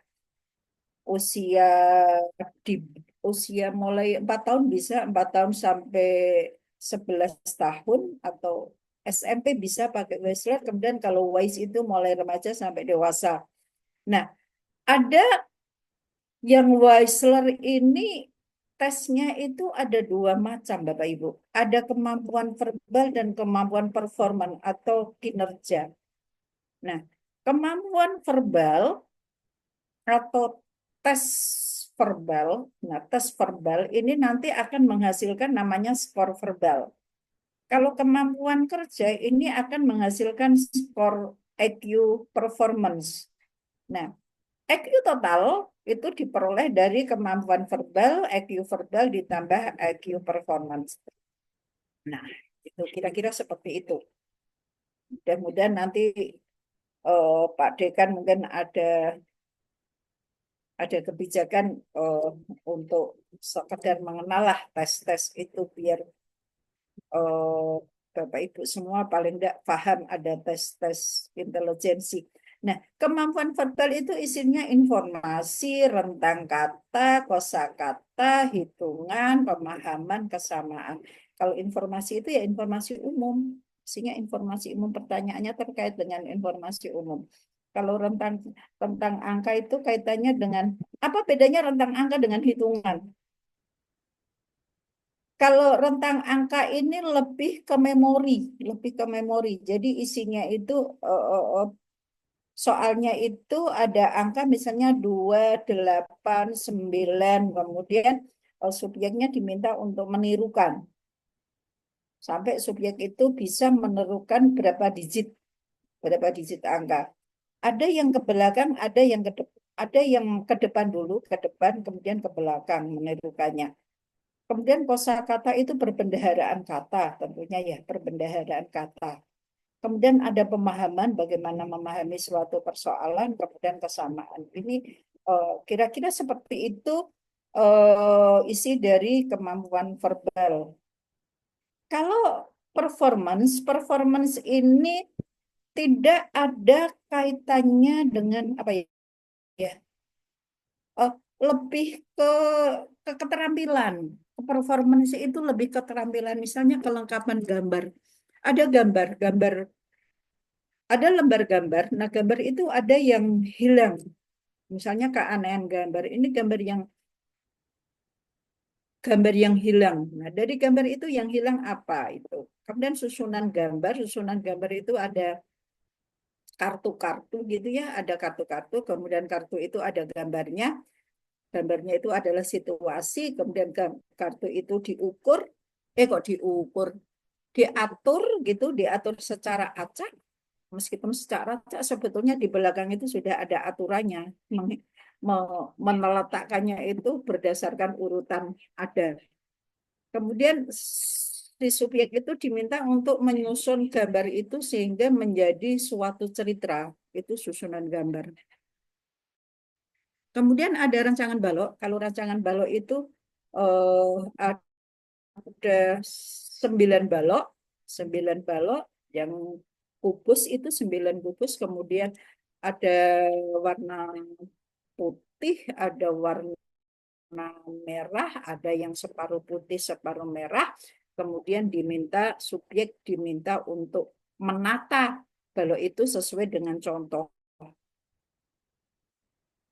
A: usia di usia mulai 4 tahun, bisa 4 tahun sampai 11 tahun, atau SMP bisa pakai Wechsler. Kemudian kalau WISE itu mulai remaja sampai dewasa. Nah, ada yang Wechsler ini tesnya itu ada 2 macam, Bapak Ibu. Ada kemampuan verbal dan kemampuan performan atau kinerja. Nah, kemampuan verbal atau tes verbal, nah tes verbal ini nanti akan menghasilkan namanya skor verbal. Kalau kemampuan kerja ini akan menghasilkan skor IQ performance. Nah, IQ total itu diperoleh dari kemampuan verbal, IQ verbal ditambah IQ performance. Nah, itu kira-kira seperti itu. Mudah-mudahan nanti Pak Dekan mungkin ada kebijakan untuk sekedar mengenal lah tes-tes itu, biar Bapak Ibu semua paling tidak paham ada tes-tes intelijensi. Nah, kemampuan verbal itu isinya informasi, rentang kata, kosakata, hitungan, pemahaman, kesamaan. Kalau informasi itu ya informasi umum, isinya informasi umum, pertanyaannya terkait dengan informasi umum. Kalau rentang angka itu kaitannya dengan apa bedanya rentang angka dengan hitungan? Kalau rentang angka ini lebih ke memori, lebih ke memori. Jadi isinya itu soalnya itu ada angka misalnya 2, 8, 9, kemudian subjeknya diminta untuk menirukan. Sampai subjek itu bisa menirukan berapa digit angka. Ada yang ke belakang, ada yang ke depan dulu, ke depan kemudian ke belakang menirukannya. Kemudian kosakata itu perbendaharaan kata, tentunya ya, perbendaharaan kata. Kemudian ada pemahaman bagaimana memahami suatu persoalan, kemudian kesamaan. Ini kira-kira seperti itu isi dari kemampuan verbal. Kalau performance ini tidak ada kaitannya dengan apa ya? Lebih ke keterampilan. Performance itu lebih keterampilan. Misalnya kelengkapan gambar. Ada gambar, ada lembar gambar. Nah, gambar itu ada yang hilang. Misalnya keanehan gambar. Ini gambar yang hilang. Nah, dari gambar itu yang hilang apa itu? Kemudian susunan gambar itu ada kartu-kartu gitu ya, ada kartu-kartu, kemudian kartu itu ada gambarnya. Gambarnya itu adalah situasi, kemudian kartu itu diatur gitu, diatur secara acak. Meskipun secara acak sebetulnya di belakang itu sudah ada aturannya. Meletakkannya itu berdasarkan urutan ada. Kemudian si subjek itu diminta untuk menyusun gambar itu sehingga menjadi suatu cerita. Itu susunan gambar. Kemudian ada rancangan balok. Kalau rancangan balok itu ada 9 balok yang kubus itu 9 kubus. Kemudian ada warna putih, ada warna merah, ada yang separuh putih, separuh merah. Kemudian subjek diminta untuk menata balok itu sesuai dengan contoh.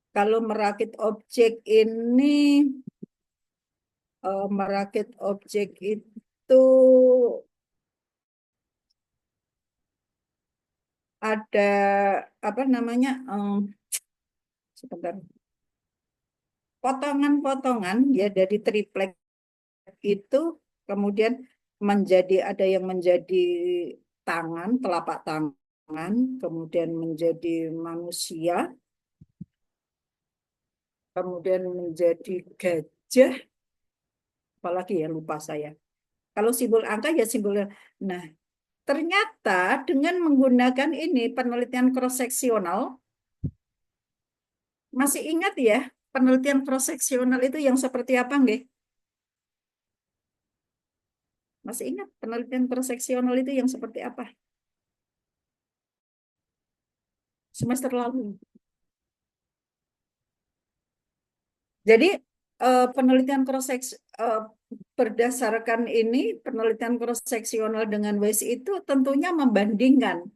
A: Kalau merakit objek itu ada apa namanya? Sebentar. Potongan-potongan ya dari triplek itu kemudian ada yang menjadi tangan, telapak tangan, kemudian menjadi manusia, kemudian menjadi gajah, apalagi ya lupa saya. Kalau simbol angka ya simbolnya. Nah, ternyata dengan menggunakan ini penelitian cross-seksional, masih ingat ya penelitian cross-seksional itu yang seperti apa nggih? Masih ingat penelitian cross-seksional itu yang seperti apa? Semester lalu. Jadi penelitian berdasarkan ini penelitian cross-seksional dengan WISE itu tentunya membandingkan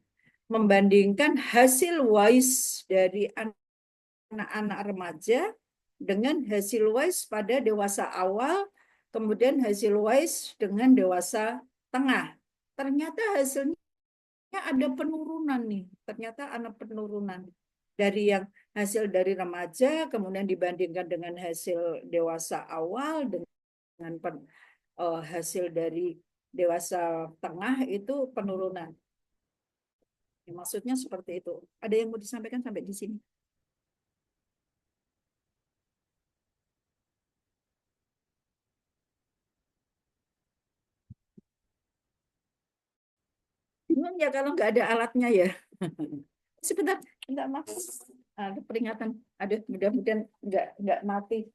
A: hasil WISE dari anak-anak remaja dengan hasil WISE pada dewasa awal, kemudian hasil WISE dengan dewasa tengah. Ternyata hasilnya ada penurunan nih. Ternyata ada penurunan dari yang hasil dari remaja, kemudian dibandingkan dengan hasil dewasa awal dengan hasil dari dewasa tengah itu penurunan. Maksudnya seperti itu. Ada yang mau disampaikan sampai di sini? Bingung ya kalau nggak ada alatnya ya. Sebentar, nggak mati. Ada peringatan. Ada mudah-mudahan nggak mati.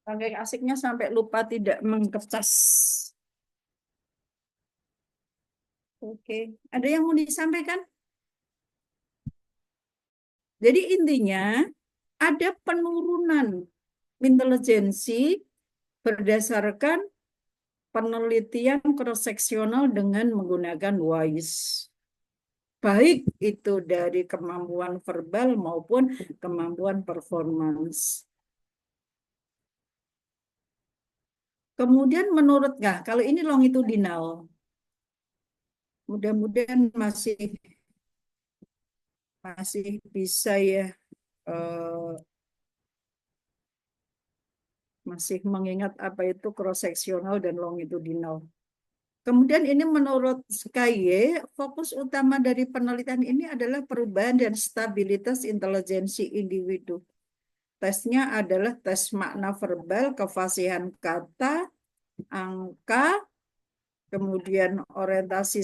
A: Sampai asiknya sampai lupa tidak mengecas. Oke, ada yang mau disampaikan? Jadi intinya ada penurunan intelijensi berdasarkan penelitian cross-seksional dengan menggunakan WISE. Baik itu dari kemampuan verbal maupun kemampuan performance. Kemudian kalau ini longitudinal, mudah-mudahan masih bisa ya, masih mengingat apa itu cross-seksional dan longitudinal. Kemudian ini menurut Sky, fokus utama dari penelitian ini adalah perubahan dan stabilitas intelijensi individu. Tesnya adalah tes makna verbal, kefasihan kata, angka, kemudian orientasi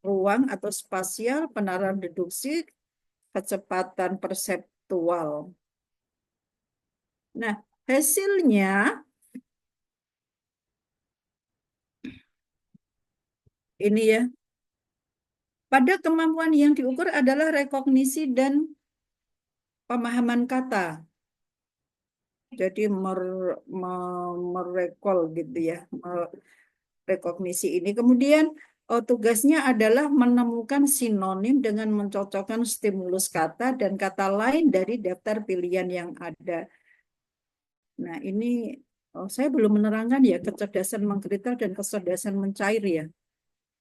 A: ruang atau spasial, penerapan deduksi, kecepatan perseptual. Nah, hasilnya ini ya. Pada kemampuan yang diukur adalah rekognisi dan pemahaman kata. Jadi merekol gitu ya, rekognisi ini. Kemudian tugasnya adalah menemukan sinonim dengan mencocokkan stimulus kata dan kata lain dari daftar pilihan yang ada. Nah ini saya belum menerangkan ya kecerdasan mengkrital dan kecerdasan mencair ya,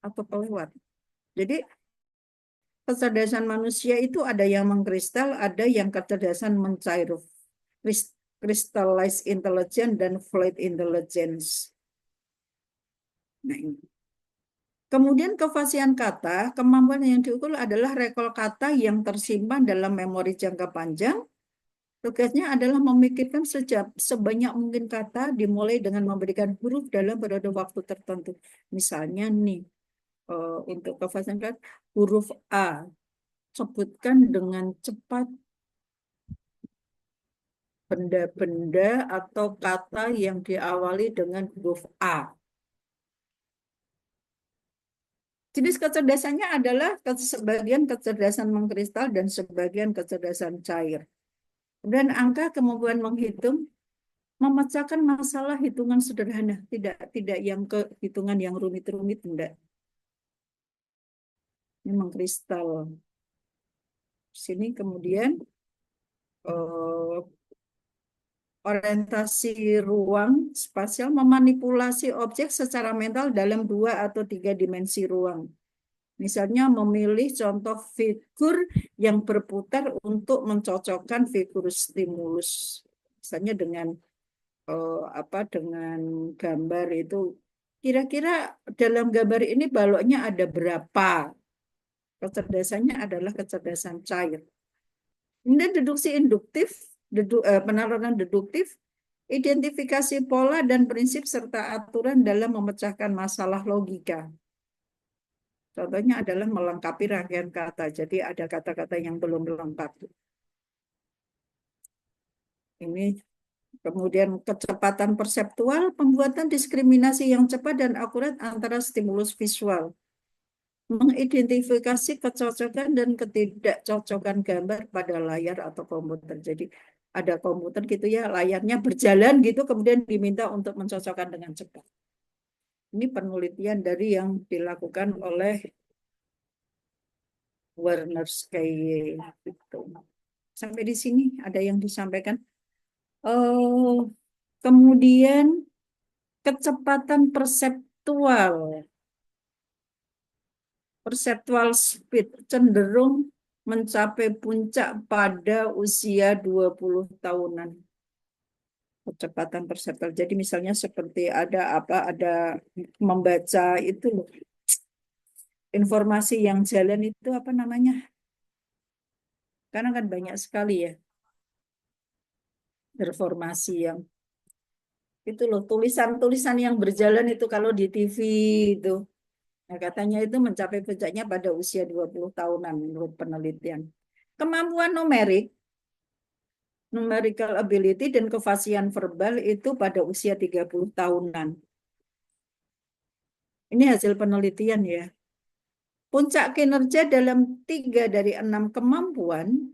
A: atau kelewat. Jadi kecerdasan manusia itu ada yang mengkristal, ada yang kecerdasan mencair, crystallized intelligence dan fluid intelligence. Nah, ini. Kemudian kefasihan kata, kemampuan yang diukur adalah rekol kata yang tersimpan dalam memori jangka panjang. Tugasnya adalah memikirkan sebanyak mungkin kata dimulai dengan memberikan huruf dalam periode waktu tertentu. Misalnya nih, untuk kefasihan kata, huruf A, sebutkan dengan cepat benda-benda atau kata yang diawali dengan huruf A. Jenis kecerdasannya adalah sebagian kecerdasan mengkristal dan sebagian kecerdasan cair. Dan angka kemampuan menghitung, memecahkan masalah hitungan sederhana, tidak yang hitungan yang rumit-rumit, enggak. Ini mengkristal. Sini kemudian orientasi ruang spasial, memanipulasi objek secara mental dalam 2 atau 3 dimensi ruang. Misalnya memilih contoh figur yang berputar untuk mencocokkan figur stimulus. Misalnya dengan dengan gambar itu, kira-kira dalam gambar ini baloknya ada berapa? Kecerdasannya adalah kecerdasan cair. Kemudian deduksi induktif, penalaran deduktif, identifikasi pola dan prinsip serta aturan dalam memecahkan masalah logika. Contohnya adalah melengkapi rangkaian kata. Jadi ada kata-kata yang belum lengkap. Ini kemudian kecepatan perseptual, pembuatan diskriminasi yang cepat dan akurat antara stimulus visual. Mengidentifikasi kecocokan dan ketidakcocokan gambar pada layar atau komputer. Jadi ada komputer gitu ya, layarnya berjalan gitu, kemudian diminta untuk mencocokkan dengan cepat. Ini penelitian dari yang dilakukan oleh Werner Sky. Gitu. Sampai di sini ada yang disampaikan. Kemudian kecepatan perseptual. Perceptual speed cenderung mencapai puncak pada usia 20 tahunan. Kecepatan perseptual. Jadi misalnya seperti ada membaca itu loh. Informasi yang jalan itu apa namanya? Karena kan banyak sekali ya informasi yang itu loh, tulisan-tulisan yang berjalan itu kalau di TV itu. Nah, katanya itu mencapai puncaknya pada usia 20 tahunan menurut penelitian. Kemampuan numerik, numerical ability dan kefasihan verbal itu pada usia 30 tahunan. Ini hasil penelitian ya. Puncak kinerja dalam 3 dari 6 kemampuan,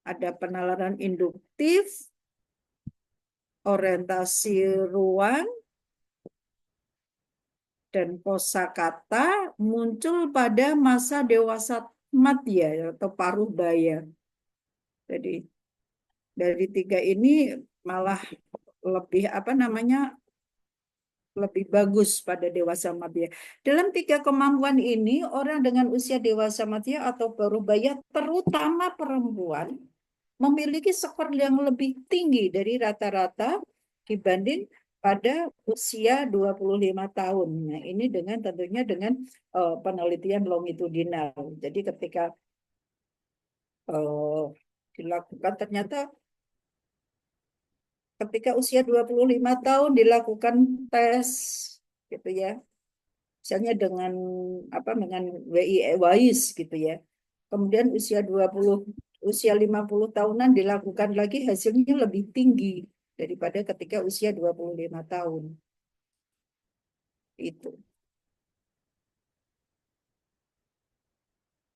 A: ada penalaran induktif, orientasi ruang, dan kosakata muncul pada masa dewasa madya atau paruh baya. Jadi dari 3 ini malah lebih lebih bagus pada dewasa madya. Dalam 3 kemampuan ini, orang dengan usia dewasa madya atau paruh baya, terutama perempuan, memiliki skor yang lebih tinggi dari rata-rata dibanding pada usia 25 tahun. Nah, ini tentunya dengan penelitian longitudinal. Jadi ketika dilakukan ternyata ketika usia 25 tahun dilakukan tes gitu ya. Misalnya dengan dengan WIS gitu ya. Kemudian usia 50 tahunan dilakukan lagi, hasilnya lebih tinggi daripada ketika usia 25 tahun. Itu.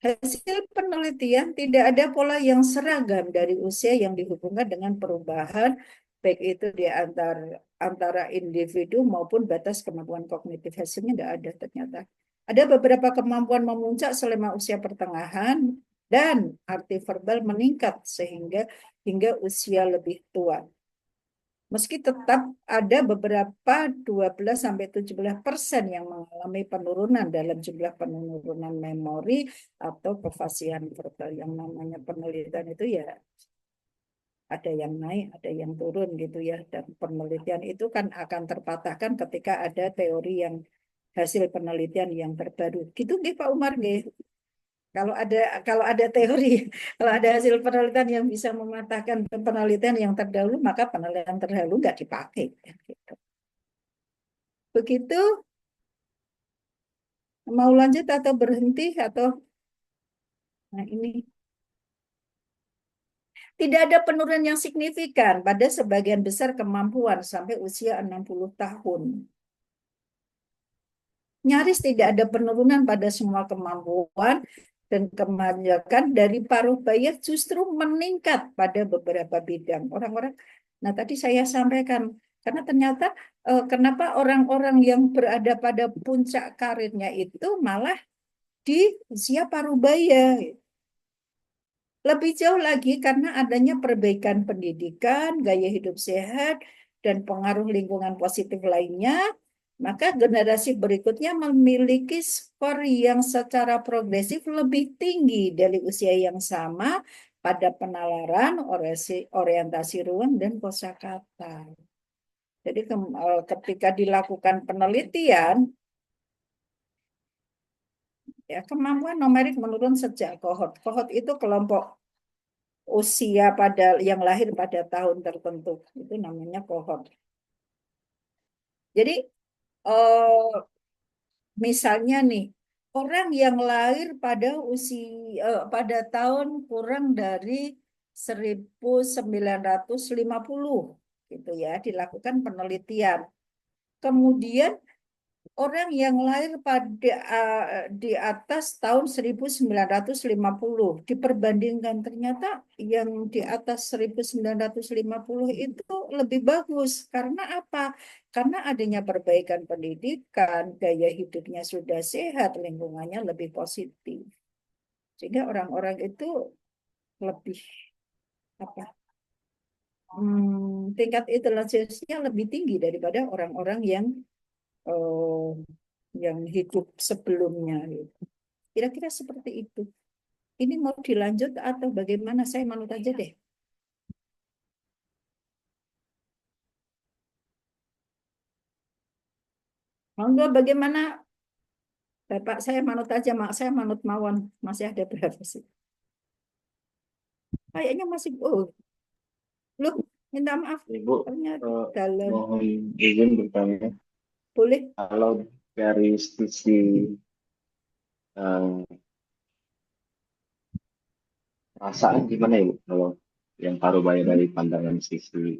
A: Hasil penelitian tidak ada pola yang seragam dari usia yang dihubungkan dengan perubahan baik itu di antara individu maupun batas kemampuan kognitif. Hasilnya tidak ada ternyata. Ada beberapa kemampuan memuncak selama usia pertengahan dan arti verbal meningkat hingga usia lebih tua. Meski tetap ada beberapa 12-17% yang mengalami penurunan dalam jumlah penurunan memori atau kefasihan verbal. Yang namanya penelitian itu ya ada yang naik, ada yang turun gitu ya. Dan penelitian itu kan akan terpatahkan ketika ada teori yang hasil penelitian yang terbaru. Gitu nggih Pak Umar nggih. Kalau ada teori, kalau ada hasil penelitian yang bisa mematahkan penelitian yang terdahulu, maka penelitian terdahulu nggak dipakai. Gitu. Begitu, mau lanjut atau berhenti atau nah ini tidak ada penurunan yang signifikan pada sebagian besar kemampuan sampai usia 60 tahun. Nyaris tidak ada penurunan pada semua kemampuan dan kebanyakan dari paruh baya justru meningkat pada beberapa bidang. Nah tadi saya sampaikan, karena ternyata kenapa orang-orang yang berada pada puncak karirnya itu malah di usia paruh baya. Lebih jauh lagi karena adanya perbaikan pendidikan, gaya hidup sehat, dan pengaruh lingkungan positif lainnya, maka generasi berikutnya memiliki skor yang secara progresif lebih tinggi dari usia yang sama pada penalaran, orientasi ruang, dan kosakata. Jadi ketika dilakukan penelitian, ya kemampuan numerik menurun sejak kohort. Kohort itu kelompok usia yang lahir pada tahun tertentu. Itu namanya kohort. Jadi misalnya nih, orang yang lahir pada tahun kurang dari 1950 gitu ya, dilakukan penelitian. Kemudian orang yang lahir di atas tahun 1950 diperbandingkan, ternyata yang di atas 1950 itu lebih bagus. Karena apa? Karena adanya perbaikan pendidikan, gaya hidupnya sudah sehat, lingkungannya lebih positif. Sehingga orang-orang itu lebih apa? Tingkat intelijensinya lebih tinggi daripada orang-orang yang hidup sebelumnya gitu. Kira-kira seperti itu. Ini mau dilanjut atau bagaimana? Saya manut aja deh. Monggo bagaimana? Bapak saya manut aja, Mak. Saya manut mawon. Masih ada berapa sih? Kayaknya masih, loh, minta maaf.
E: Ibu,
A: Ternyata dalam,
E: mohon izin bertanya,
A: boleh.
E: kalau dari sisi eh, perasaan gimana Ibu? Kalau yang Parubaya dari pandangan psikologi,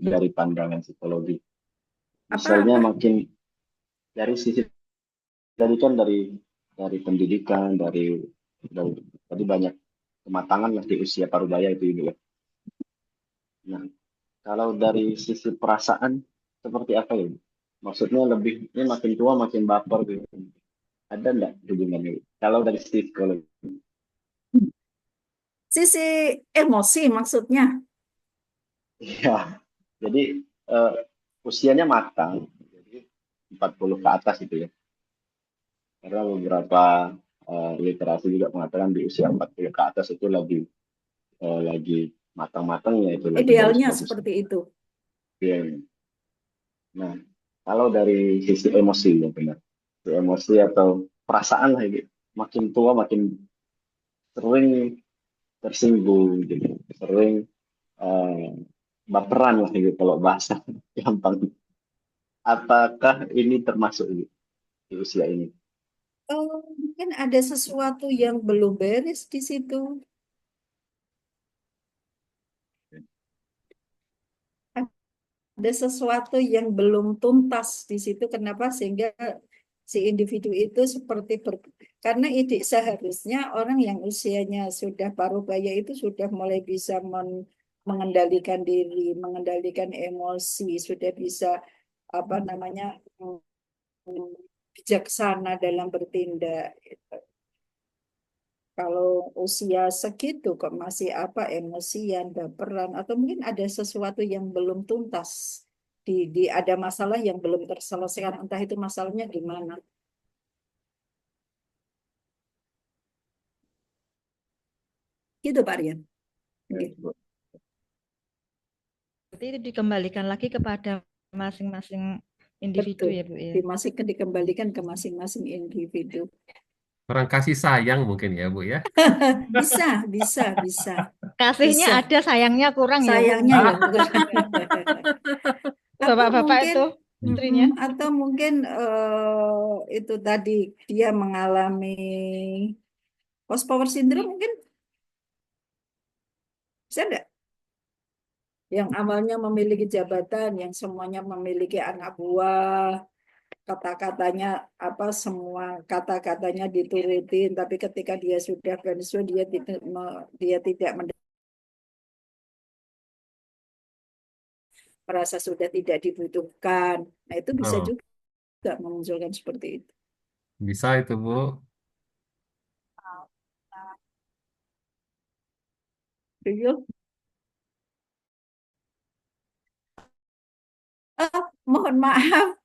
E: misalnya
A: Apa-apa?
E: makin dari sisi tadi kan dari pendidikan, dari tadi banyak kematangan lah di usia Parubaya itu Ibu ya. Nah, kalau dari sisi perasaan seperti apa ya? Maksudnya ini makin tua makin baper gitu. Ada enggak hubungannya? Kalau dari sisi psikologi,
A: Sisi emosi maksudnya.
E: ya. Jadi eh, usianya matang, jadi 40 ke atas itu ya. Karena beberapa literasi juga mengatakan di usia 40 ke atas itu lagi matang-matangnya, itu lagi
A: Idealnya
E: bagus-bagus.
A: seperti itu.
E: Ya. Nah, kalau dari sisi emosi ya benar. Sisi emosi atau perasaan lah gitu. Makin tua makin sering tersinggung gitu. Sering eh, baperan lah gitu kalau bahasa gampang. Apakah ini termasuk gitu, di usia ini?
A: Mungkin ada sesuatu yang belum beres di situ. Ada sesuatu yang belum tuntas di situ. Kenapa? Sehingga si individu itu karena ide seharusnya orang yang usianya sudah parubaya itu sudah mulai bisa mengendalikan diri, mengendalikan emosi, sudah bisa apa namanya bijaksana dalam bertindak. Kalau usia segitu kok masih emosian, baperan, atau mungkin ada sesuatu yang belum tuntas. Ada masalah yang belum terselesaikan, entah itu masalahnya di mana. Gitu Pak Rian. Gitu.
C: Berarti itu dikembalikan lagi kepada masing-masing individu
A: Betul.
C: ya, Bu ya.
A: Dikembalikan ke masing-masing individu.
B: Kurang kasih sayang mungkin ya, Bu ya.
A: Bisa.
C: Kasihnya
A: Bisa.
C: ada, sayangnya kurang ya, Bu.
A: Sayangnya yang kurang. Atau
C: Bapak-bapak
A: mungkin,
C: itu istrinya.
A: atau mungkin itu tadi dia mengalami post power syndrome mungkin, bisa enggak? Yang awalnya memiliki jabatan, yang semuanya memiliki anak buah, kata-katanya semua kata-katanya diturutin, tapi ketika dia sudah pensiun dia tidak merasa sudah tidak dibutuhkan. Nah, itu bisa
B: Oh,
A: juga memunculkan seperti itu.
B: bisa itu, Bu.
A: Betul. Mohon maaf,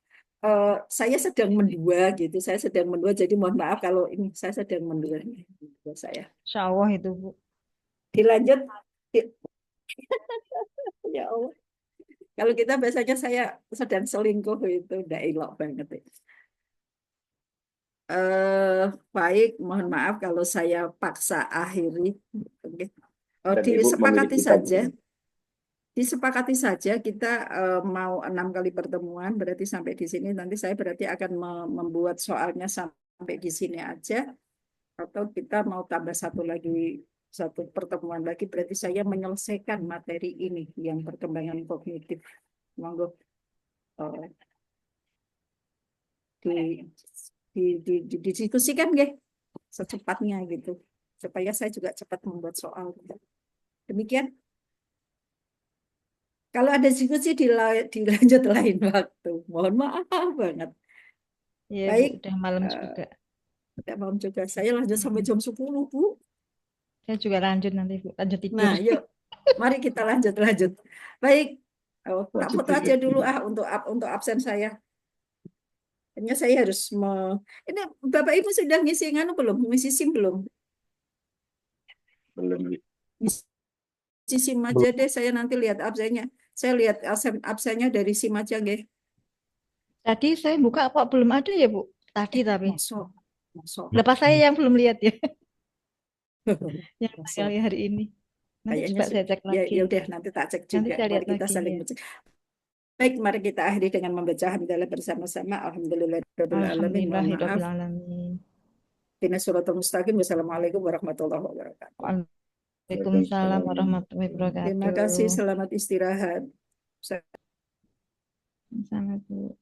A: saya sedang mendua gitu. Saya sedang mendua, jadi mohon maaf kalau ini saya sedang mendua. Saya
C: Insya Allah itu, Bu.
A: dilanjut. Ya Allah. Kalau kita biasanya saya sedang selingkuh itu udah elok banget. Baik, mohon maaf kalau saya paksa akhiri. Oke.
E: Dan Ibu memiliki tabungan.
A: Disepakati saja kita mau 6 kali pertemuan, berarti sampai di sini. Nanti saya berarti akan membuat soalnya sampai di sini aja, atau kita mau tambah satu lagi satu pertemuan lagi, berarti saya menyelesaikan materi ini yang perkembangan kognitif. Monggo eh, didiskusikan nggih secepatnya gitu, supaya saya juga cepat membuat soal. Demikian. Kalau ada diskusi dilanjut lain waktu. Mohon maaf banget.
C: Ya, Bu,
A: Baik,
C: udah malam
A: eh,
C: juga.
A: udah malam juga. Saya lanjut sampai
C: Mm-mm.
A: jam 10, Bu.
C: Saya juga lanjut nanti, Bu. Lanjut tidur.
A: Nah, yuk. Mari kita lanjut. Baik. Oh, tak foto aja dulu untuk absen saya. Hanya saya harus ini Bapak Ibu sudah ngisi nganu belum? Ngisi SIM belum?
E: Belum.
A: Ngisi SIM aja deh, saya nanti lihat absennya. Saya lihat absennya dari SIM aja, nggih.
C: Tadi saya buka kok belum ada ya, Bu. Tadi tapi.
A: Masuk.
C: Lepas saya yang belum lihat ya. Yang
A: Masuk.
C: kali hari ini. Nanti
A: Kayaknya
C: coba saya cek
A: ya
C: lagi.
A: udah nanti tak cek
C: Nanti
A: juga.
C: saya
A: Mari
C: lihat
A: kita
C: lagi.
A: saling
C: Ya.
A: ngecek. Baik, mari kita akhiri dengan membaca hamdalah bersama-sama. Alhamdulillahirabbil alamin. Mohon maaf.
C: Alhamdulillahirrahmanirrahim.
A: Dina suratul mustaqim. Wassalamualaikum warahmatullahi wabarakatuh.
C: Waalaikumsalam warahmatullahi wabarakatuh.
A: Terima kasih. Selamat istirahat.
C: Sama, Bu.